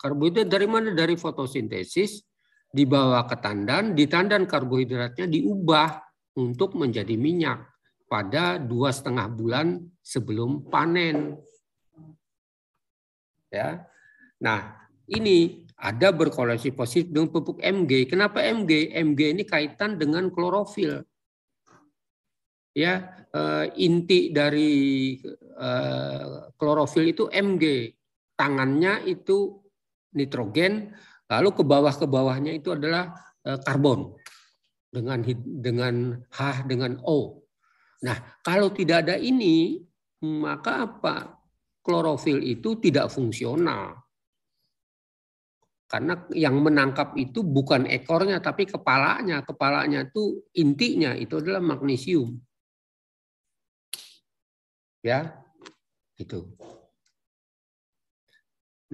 Karbohidrat dari mana? Dari fotosintesis, dibawa ke tandan, di tandan karbohidratnya diubah untuk menjadi minyak pada 2,5 bulan sebelum panen. Ya. Nah, ini ada berkorelasi positif dengan pupuk Mg. Kenapa Mg? Mg ini kaitan dengan klorofil. Ya, inti dari klorofil itu Mg. Tangannya itu nitrogen, lalu ke bawahnya itu adalah karbon dengan H dengan O. Nah, kalau tidak ada ini, maka apa? Klorofil itu tidak fungsional. Karena yang menangkap itu bukan ekornya, tapi kepalanya. Kepalanya itu intinya itu adalah magnesium. Ya, itu.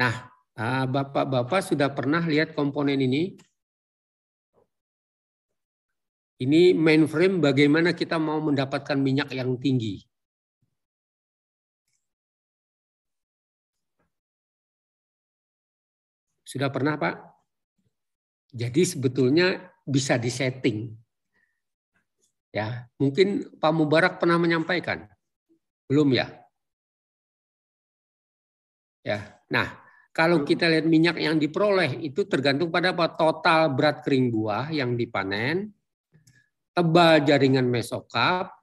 Nah, Bapak-bapak sudah pernah lihat komponen ini? Ini mainframe bagaimana kita mau mendapatkan minyak yang tinggi. Sudah pernah, Pak? Jadi sebetulnya bisa disetting. Ya, mungkin Pak Mubarak pernah menyampaikan. Belum ya? Ya. Nah, kalau kita lihat minyak yang diperoleh itu tergantung pada apa? Total berat kering buah yang dipanen, tebal jaringan mesokap,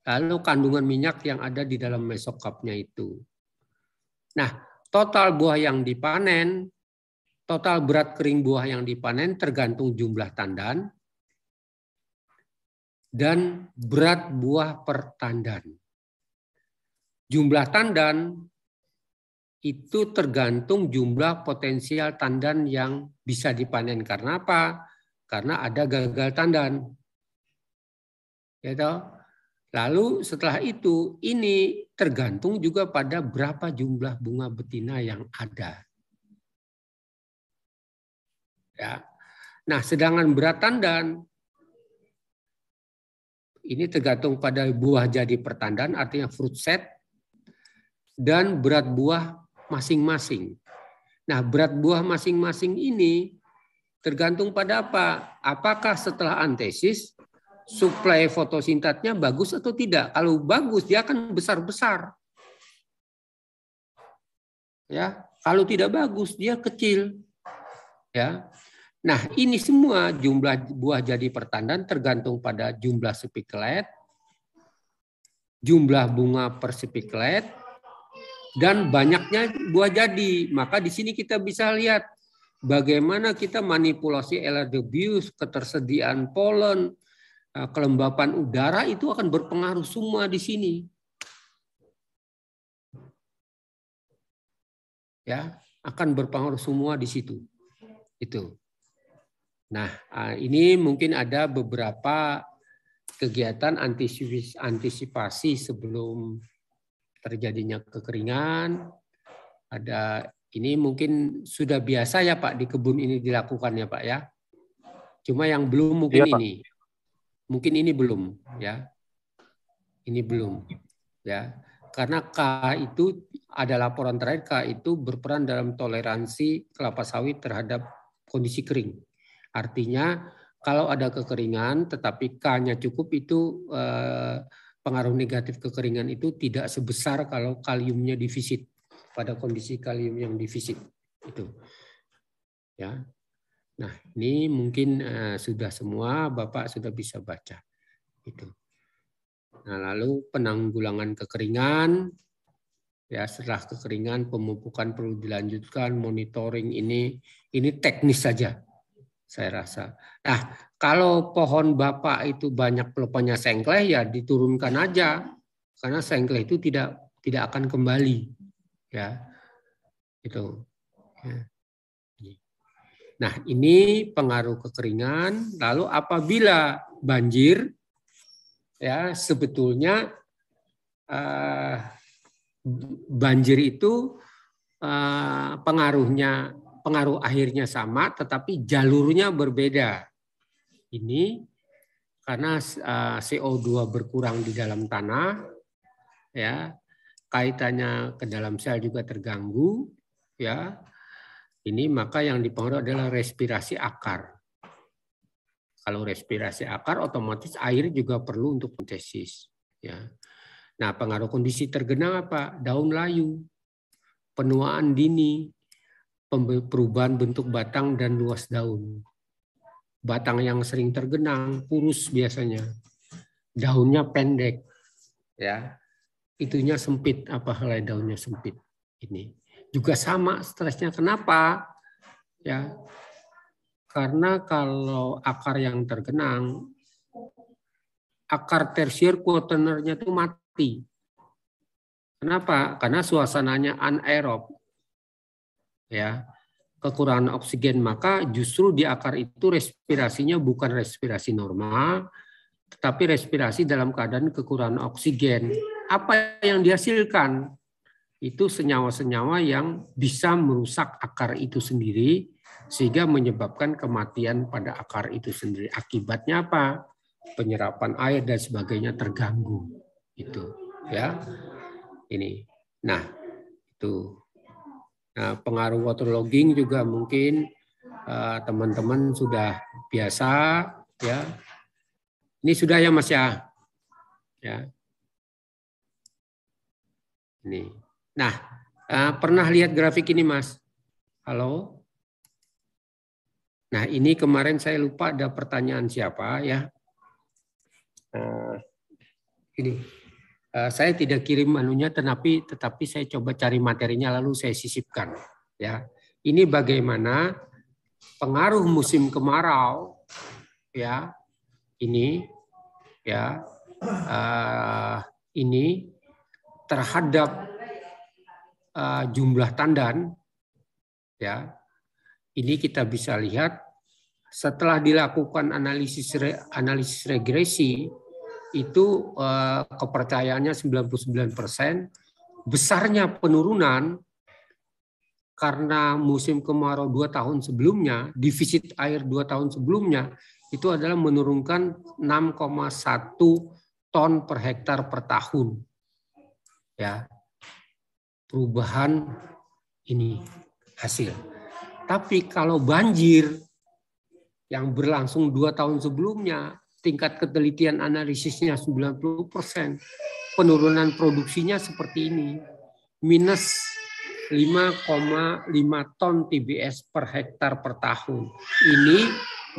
lalu kandungan minyak yang ada di dalam mesokapnya itu. Nah, total buah yang dipanen, total berat kering buah yang dipanen tergantung jumlah tandan dan berat buah per tandan. Jumlah tandan itu tergantung jumlah potensial tandan yang bisa dipanen. Karena apa? Karena ada gagal tandan. Ya toh? Lalu setelah itu ini tergantung juga pada berapa jumlah bunga betina yang ada. Ya. Nah, sedangkan berat tandan ini tergantung pada buah jadi pertandan, artinya fruit set, dan berat buah masing-masing. Nah, berat buah masing-masing ini tergantung pada apa? Apakah setelah antesis suplai fotosintatnya bagus atau tidak? Kalau bagus dia akan besar-besar. Ya, kalau tidak bagus dia kecil. Ya. Nah, ini semua jumlah buah jadi pertandan tergantung pada jumlah spikelet, jumlah bunga per spikelet, dan banyaknya buah jadi. Maka di sini kita bisa lihat bagaimana kita manipulasi elderberries, ketersediaan polen, kelembapan udara itu akan berpengaruh semua di sini. Ya, akan berpengaruh semua di situ. Itu. Nah, ini mungkin ada beberapa kegiatan antisipasi sebelum terjadinya kekeringan. Ada ini mungkin sudah biasa ya Pak di kebun ini dilakukan ya Pak ya. Cuma yang belum mungkin ya, ini. Mungkin ini belum ya. Ini belum ya. Karena K itu ada laporan terakhir, K itu berperan dalam toleransi kelapa sawit terhadap kondisi kering. Artinya kalau ada kekeringan tetapi K-nya cukup itu pengaruh negatif kekeringan itu tidak sebesar kalau kaliumnya defisit pada kondisi kalium yang defisit itu. Ya. Nah, ini mungkin sudah semua Bapak sudah bisa baca itu. Nah, lalu penanggulangan kekeringan, ya setelah kekeringan pemupukan perlu dilanjutkan, monitoring ini teknis saja. saya rasa. Nah, kalau pohon Bapak itu banyak pelepahnya sengkleh, ya diturunkan aja, karena sengkleh itu tidak akan kembali, ya, itu. Ya. Nah, ini pengaruh kekeringan. Lalu apabila banjir, ya sebetulnya banjir itu pengaruh akhirnya sama, tetapi jalurnya berbeda. Ini karena CO2 berkurang di dalam tanah, ya kaitannya ke dalam sel juga terganggu, ya. Ini maka yang dipengaruhi adalah respirasi akar. Kalau respirasi akar, otomatis air juga perlu untuk fotosintesis, ya. Nah, pengaruh kondisi tergenang apa? Daun layu, penuaan dini, perubahan bentuk batang dan luas daun. Batang yang sering tergenang, kurus biasanya. Daunnya pendek, ya. Itunya sempit, apa helai daunnya sempit. Ini juga sama stresnya. Kenapa? Ya, karena kalau akar yang tergenang, akar tersier quaternernya itu mati. Kenapa? Karena suasananya anaerob, ya, kekurangan oksigen, maka justru di akar itu respirasinya bukan respirasi normal, tetapi respirasi dalam keadaan kekurangan oksigen. Apa yang dihasilkan? Itu senyawa-senyawa yang bisa merusak akar itu sendiri, sehingga menyebabkan kematian pada akar itu sendiri. Akibatnya apa? Penyerapan air dan sebagainya terganggu. Itu, ya. Ini. Nah, itu. Nah, pengaruh waterlogging juga mungkin teman-teman sudah biasa, ya. Ini sudah ya Mas ya. Ya. Ini. Nah, pernah lihat grafik ini Mas? Halo? Nah, ini kemarin saya lupa ada pertanyaan siapa ya. Ini. Saya tidak kirim anunya, tetapi saya coba cari materinya lalu saya sisipkan. Ya, ini bagaimana pengaruh musim kemarau, ya, ini, ya, ini terhadap jumlah tandan, ya. Ini kita bisa lihat setelah dilakukan analisis regresi. Itu kepercayaannya 99%, besarnya penurunan karena musim kemarau 2 tahun sebelumnya, defisit air 2 tahun sebelumnya, itu adalah menurunkan 6,1 ton per hektar per tahun. Ya, perubahan ini hasil. Tapi kalau banjir yang berlangsung 2 tahun sebelumnya, tingkat ketelitian analisisnya 90%, penurunan produksinya seperti ini, minus 5,5 ton TBS per hektar per tahun. Ini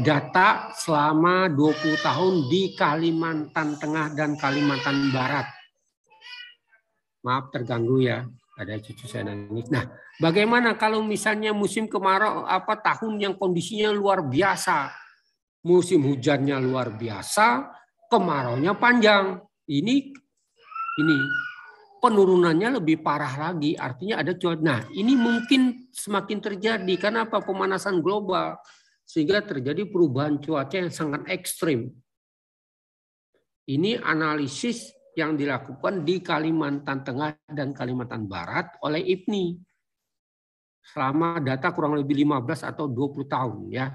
data selama 20 tahun di Kalimantan Tengah dan Kalimantan Barat. Maaf terganggu ya, ada cucu saya nangis. Nah, bagaimana kalau misalnya musim kemarau tahun yang kondisinya luar biasa? Musim hujannya luar biasa, kemaraunya panjang. Ini penurunannya lebih parah lagi. Artinya ada cuaca. Nah, ini mungkin semakin terjadi karena apa? Pemanasan global, sehingga terjadi perubahan cuaca yang sangat ekstrim. Ini analisis yang dilakukan di Kalimantan Tengah dan Kalimantan Barat oleh IPNI selama data kurang lebih 15 atau 20 tahun ya.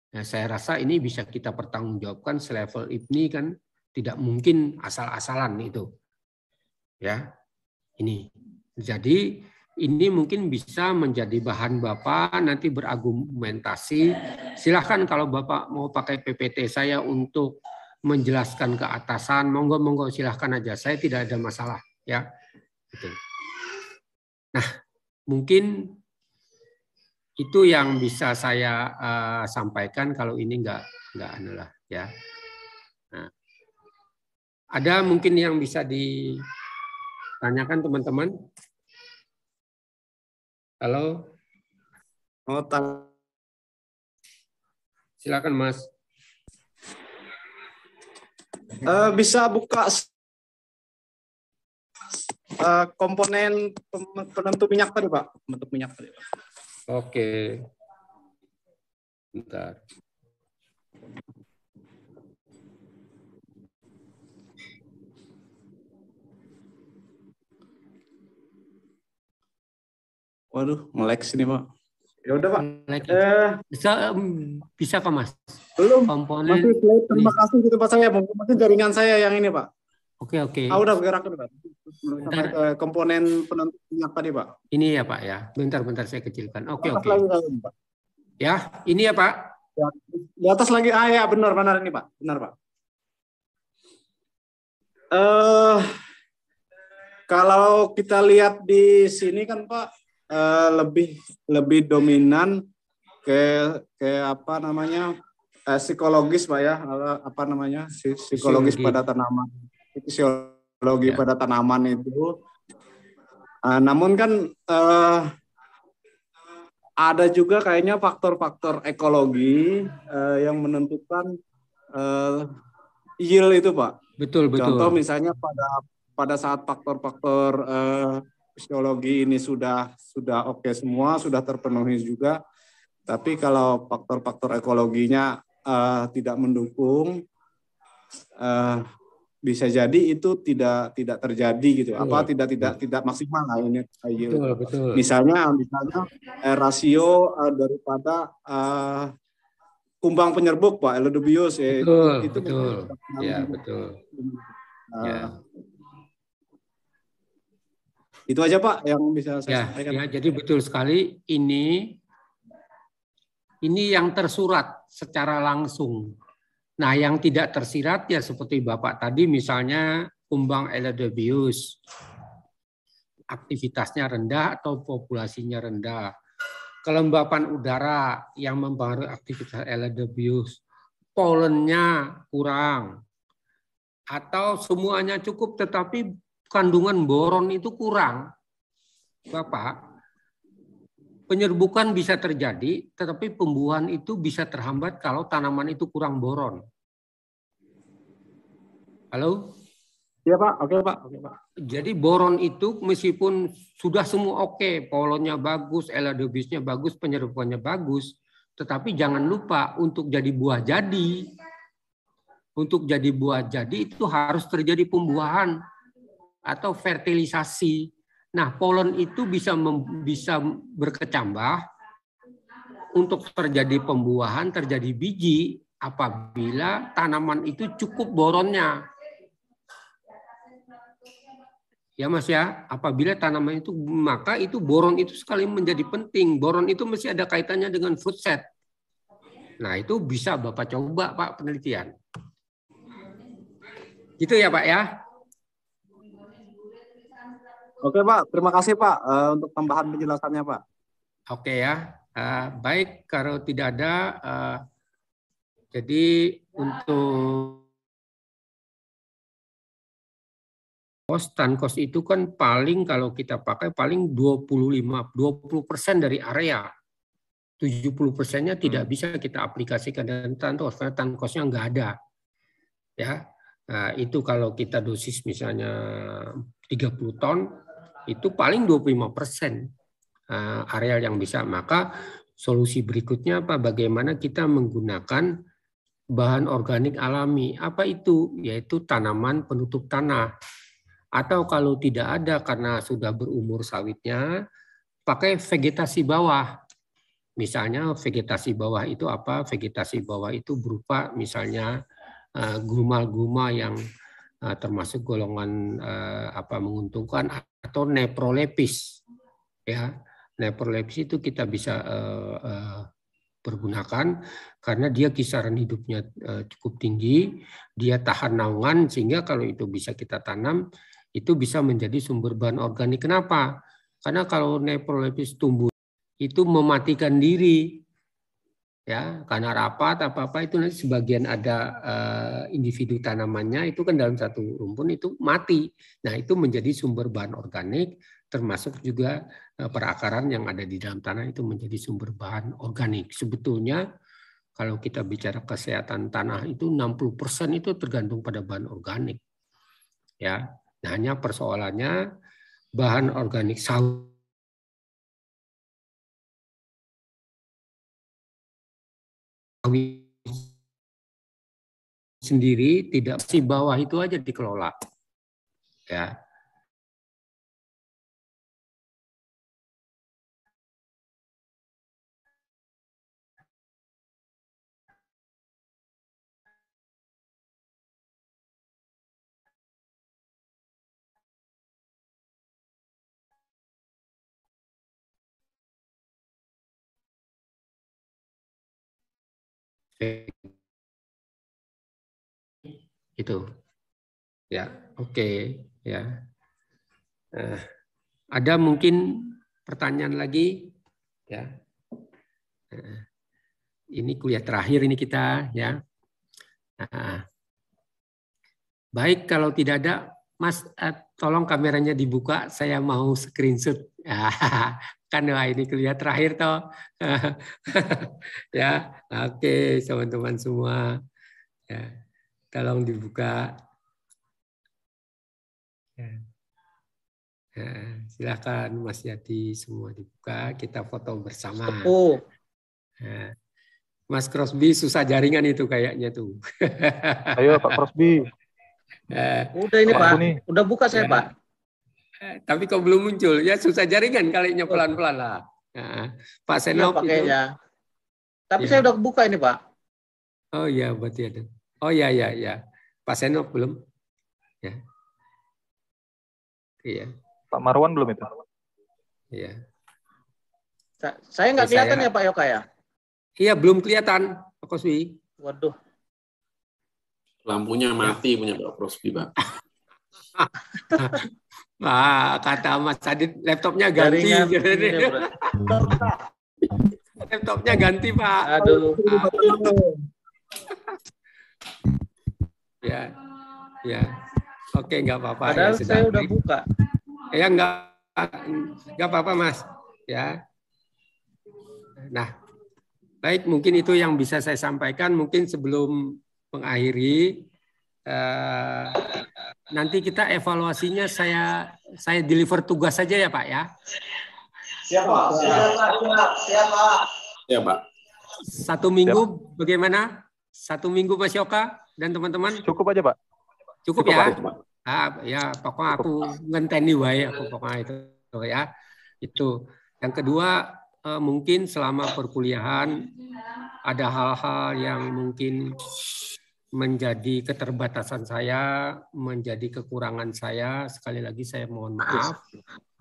Nah, saya rasa ini bisa kita pertanggungjawabkan selevel IPNI kan tidak mungkin asal-asalan itu. Ya. Ini. Jadi ini mungkin bisa menjadi bahan Bapak nanti berargumentasi. Silahkan kalau Bapak mau pakai PPT saya untuk menjelaskan ke atasan, monggo silahkan aja. Saya tidak ada masalah ya. Gitu. Nah, mungkin itu yang bisa saya sampaikan kalau ini enggak anulah ya. Nah, ada mungkin yang bisa ditanyakan teman-teman? Halo. Silakan Mas. Bisa buka komponen penentu minyak tadi Pak, bentuk minyak tadi Pak. Oke. Bentar. Waduh, nge-lag sini Pak. Ya udah Pak. Bisa Kak Mas? Belum. Komponen. Masih slide. Terima kasih gitu Pak saya. Mungkin masih jaringan saya yang ini Pak. Oke. Udah bergerak Pak. Sampai ke komponen penentu minyak tadi Pak. Ini ya Pak ya. Bentar saya kecilkan. Oke. Lagi, Pak. Ya, ini ya Pak. Ya, di atas lagi. Ya benar ini Pak. Benar Pak. Kalau kita lihat di sini kan Pak, lebih dominan ke apa namanya psikologis Pak ya, apa namanya psikologis pada tanaman, fisiologi pada tanaman itu. Namun kan ada juga kayaknya faktor-faktor ekologi yang menentukan yield itu Pak. Betul. Contoh misalnya pada saat faktor-faktor fisiologi ini sudah oke semua, sudah terpenuhi juga. Tapi kalau faktor-faktor ekologinya tidak mendukung, bisa jadi itu tidak terjadi gitu. Betul. Apa tidak maksimal lah ini. Betul. Misalnya rasio daripada kumbang penyerbuk Pak, Elidiobius betul. Ya, betul. Itu aja Pak yang bisa saya sampaikan. Ya, jadi betul sekali ini yang tersurat secara langsung. Nah, yang tidak tersirat ya seperti Bapak tadi misalnya kumbang Elidiobius. Aktivitasnya rendah atau populasinya rendah. Kelembapan udara yang mempengaruhi aktivitas Elidiobius. Polennya kurang. Atau semuanya cukup tetapi kandungan boron itu kurang, Bapak, penyerbukan bisa terjadi, tetapi pembuahan itu bisa terhambat kalau tanaman itu kurang boron. Halo? Iya Pak, oke Pak. Jadi boron itu meskipun sudah semua oke, polennya bagus, Elidiobiusnya bagus, penyerbukannya bagus, tetapi jangan lupa untuk jadi buah jadi. Untuk jadi buah jadi itu harus terjadi pembuahan atau fertilisasi. Nah, polen itu bisa berkecambah untuk terjadi pembuahan, terjadi biji apabila tanaman itu cukup boronnya. Ya Mas ya, apabila tanaman itu, maka itu boron itu sekali menjadi penting. Boron itu mesti ada kaitannya dengan food set. Nah, itu bisa Bapak coba Pak penelitian. Gitu ya Pak ya. Oke Pak, terima kasih Pak untuk tambahan penjelasannya Pak. Oke ya, baik kalau tidak ada, jadi untuk kos itu kan paling kalau kita pakai paling 20% dari area, 70%-nya tidak bisa kita aplikasikan dan tankos karena tankosnya nggak ada, ya. Nah, itu kalau kita dosis misalnya 30 ton. Itu paling 25% areal yang bisa. Maka solusi berikutnya apa? Bagaimana kita menggunakan bahan organik alami. Apa itu? Yaitu tanaman penutup tanah. Atau kalau tidak ada karena sudah berumur sawitnya, pakai vegetasi bawah. Misalnya vegetasi bawah itu apa? Vegetasi bawah itu berupa misalnya gulma-gulma yang termasuk golongan menguntungkan atau neprolepis, ya. Neprolepis itu kita bisa pergunakan karena dia kisaran hidupnya cukup tinggi, dia tahan naungan sehingga kalau itu bisa kita tanam itu bisa menjadi sumber bahan organik. Kenapa? Karena kalau neprolepis tumbuh itu mematikan diri. Ya, karena rapat apa-apa itu nanti sebagian ada individu tanamannya itu kan dalam satu rumpun itu mati. Nah, itu menjadi sumber bahan organik termasuk juga perakaran yang ada di dalam tanah itu menjadi sumber bahan organik. Sebetulnya Kalau kita bicara kesehatan tanah itu 60% itu tergantung pada bahan organik. Ya, nah, hanya persoalannya bahan organik sawit sendiri tidak di bawah itu aja dikelola. Ya. Itu. Ya, oke, ya. Ada mungkin pertanyaan lagi, ya. Ini kuliah terakhir ini kita, ya. Nah, baik, kalau tidak ada, Mas, tolong kameranya dibuka. Saya mau screenshot. Kan wah, ini kuliah terakhir toh. Ya, oke, teman-teman semua. Ya, tolong dibuka. Ya. Silakan Mas Yati, semua dibuka, kita foto bersama. Nah, Mas Crosby susah jaringan itu kayaknya tuh. Ayo Pak Crosby. Udah ini Pak, udah buka saya ya. Pak. Tapi kok belum muncul, ya susah jaringan kalinya pelan-pelan lah. Nah, Pak Senop itu. Tapi ya. Saya udah buka ini Pak. Oh iya, berarti ada. Oh iya, ya. Pak Senop belum? Ya. Iya. Pak Marwan belum itu? Iya. Saya nggak kelihatan ya Pak Yoka ya? Iya, belum kelihatan Pak Crosby. Waduh. Lampunya mati punya Pak Crosby, Pak. Kata Mas Adit, laptopnya ganti. Laptopnya ganti, Pak. Aduh. Ya. Oke, nggak apa-apa. Padahal ya, saya udah buka. Ya, nggak apa-apa, Mas. Ya. Nah, baik, mungkin itu yang bisa saya sampaikan. Mungkin sebelum mengakhiri, nanti kita evaluasinya saya deliver tugas saja ya Pak ya. Siap Pak. Ya Pak. 1 minggu bagaimana? 1 minggu Mas Yoka dan teman-teman? Cukup aja Pak. Cukup ya? Pak. Ya pokoknya aku ngenteni wae aku pokoknya itu ya. Itu. Yang kedua, mungkin selama perkuliahan ada hal-hal yang mungkin menjadi keterbatasan saya, menjadi kekurangan saya. Sekali lagi saya mohon maaf.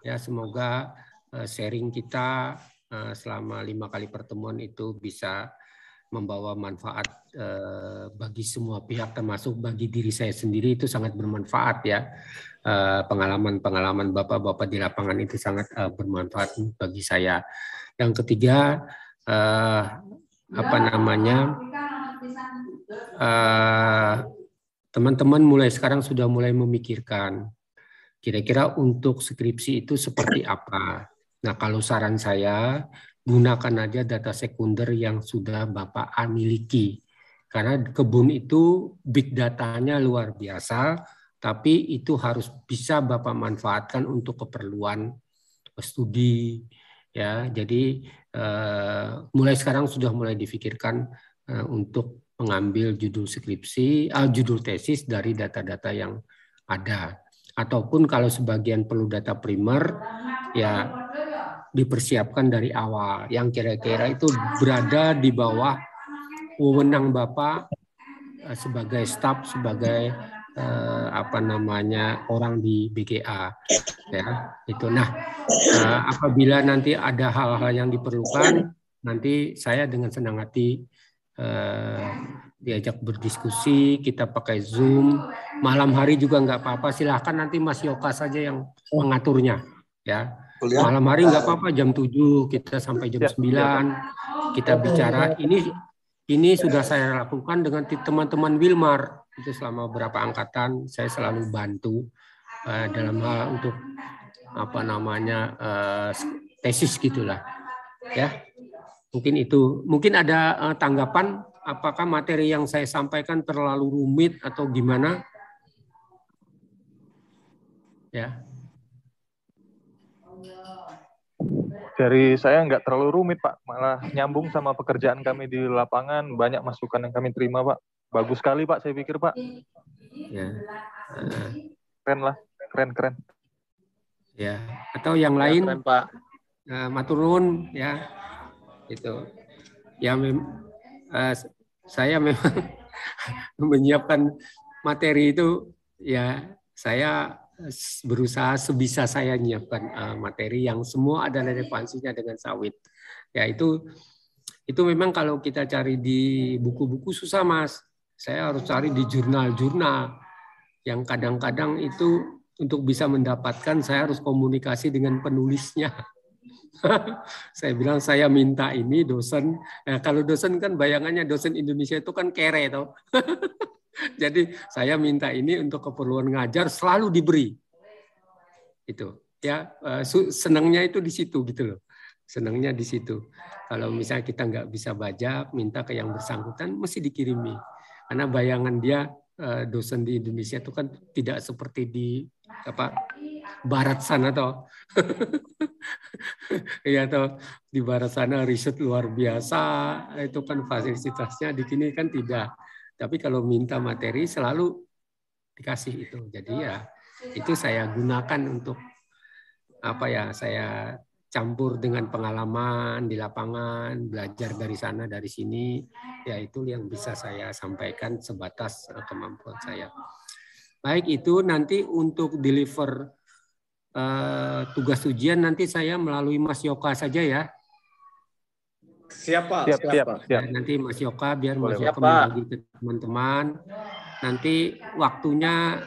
Ya, semoga sharing kita selama 5 kali pertemuan itu bisa membawa manfaat bagi semua pihak, termasuk bagi diri saya sendiri. Itu sangat bermanfaat ya. Pengalaman Bapak-Bapak di lapangan itu sangat bermanfaat bagi saya. Yang ketiga, teman-teman mulai sekarang sudah mulai memikirkan kira-kira untuk skripsi itu seperti apa. Nah, kalau saran saya, gunakan aja data sekunder yang sudah Bapak miliki. Karena kebun itu big datanya luar biasa, tapi itu harus bisa Bapak manfaatkan untuk keperluan studi. Ya, jadi mulai sekarang sudah mulai difikirkan untuk mengambil judul skripsi, judul tesis dari data-data yang ada. Ataupun kalau sebagian perlu data primer, ya dipersiapkan dari awal. Yang kira-kira itu berada di bawah wewenang Bapak sebagai staf, sebagai orang di BGA. Ya, itu. Nah, apabila nanti ada hal-hal yang diperlukan, nanti saya dengan senang hati diajak berdiskusi, kita pakai Zoom, malam hari juga nggak apa-apa, silahkan nanti Mas Yoka saja yang mengaturnya, ya. Malam hari nggak apa-apa, jam 7 kita sampai jam 9 kita bicara. Ini sudah saya lakukan dengan teman-teman Wilmar itu selama beberapa angkatan, saya selalu bantu dalam hal untuk tesis gitulah, ya. Mungkin itu. Mungkin ada tanggapan apakah materi yang saya sampaikan terlalu rumit atau gimana? Ya. Dari saya nggak terlalu rumit, Pak. Malah nyambung sama pekerjaan kami di lapangan. Banyak masukan yang kami terima, Pak. Bagus sekali, Pak. Saya pikir, Pak. Ya. Keren lah. Keren. Ya. Atau yang lain? Keren, Pak. Matur nuwun, ya. Itu. Ya, saya memang menyiapkan materi itu, ya saya berusaha sebisa saya menyiapkan materi yang semua ada relevansinya dengan sawit. Ya itu memang kalau kita cari di buku-buku susah, Mas. Saya harus cari di jurnal-jurnal yang kadang-kadang itu untuk bisa mendapatkan saya harus komunikasi dengan penulisnya. Saya bilang saya minta ini dosen. Nah, kalau dosen kan bayangannya dosen Indonesia itu kan kere toh. Jadi saya minta ini untuk keperluan ngajar selalu diberi. Itu ya, senangnya itu di situ gitu loh. Senangnya di situ. Kalau misalnya kita nggak bisa bajak, minta ke yang bersangkutan mesti dikirimi. Karena bayangan dia dosen di Indonesia itu kan tidak seperti di barat sana toh. Ya toh, di barat sana riset luar biasa, itu kan fasilitasnya, di sini kan tidak. Tapi kalau minta materi selalu dikasih itu. Jadi ya itu saya gunakan untuk saya campur dengan pengalaman di lapangan, belajar dari sana dari sini, ya itu yang bisa saya sampaikan sebatas kemampuan saya. Baik, itu nanti untuk deliver tugas ujian nanti saya melalui Mas Yoka saja ya. Siap, Pak. Siap. Nanti Mas Yoka, biar Mas Boleh, Yoka membagi ke teman-teman. Nanti waktunya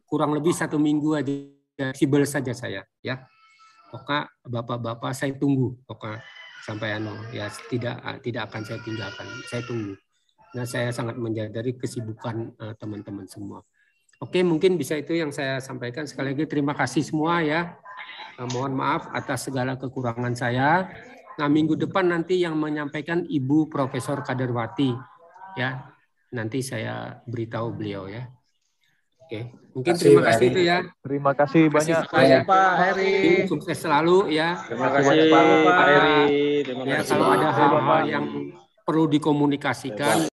kurang lebih 1 minggu aja, fleksibel saja saya. Ya, Oka, bapak-bapak saya tunggu. Oka sampai ya tidak akan saya tinggalkan. Saya tunggu. Nah, saya sangat menyadari kesibukan teman-teman semua. Oke, mungkin bisa itu yang saya sampaikan. Sekali lagi terima kasih semua ya. Mohon maaf atas segala kekurangan saya. Nah, minggu depan nanti yang menyampaikan Ibu Profesor Kaderwati ya. Nanti saya beritahu beliau ya. Oke, mungkin terima kasih itu ya. Terima kasih banyak. Terima kasih Pak Heri. Sukses selalu ya. Terima kasih Pak Heri. Ya, kalau ada hal-hal yang perlu dikomunikasikan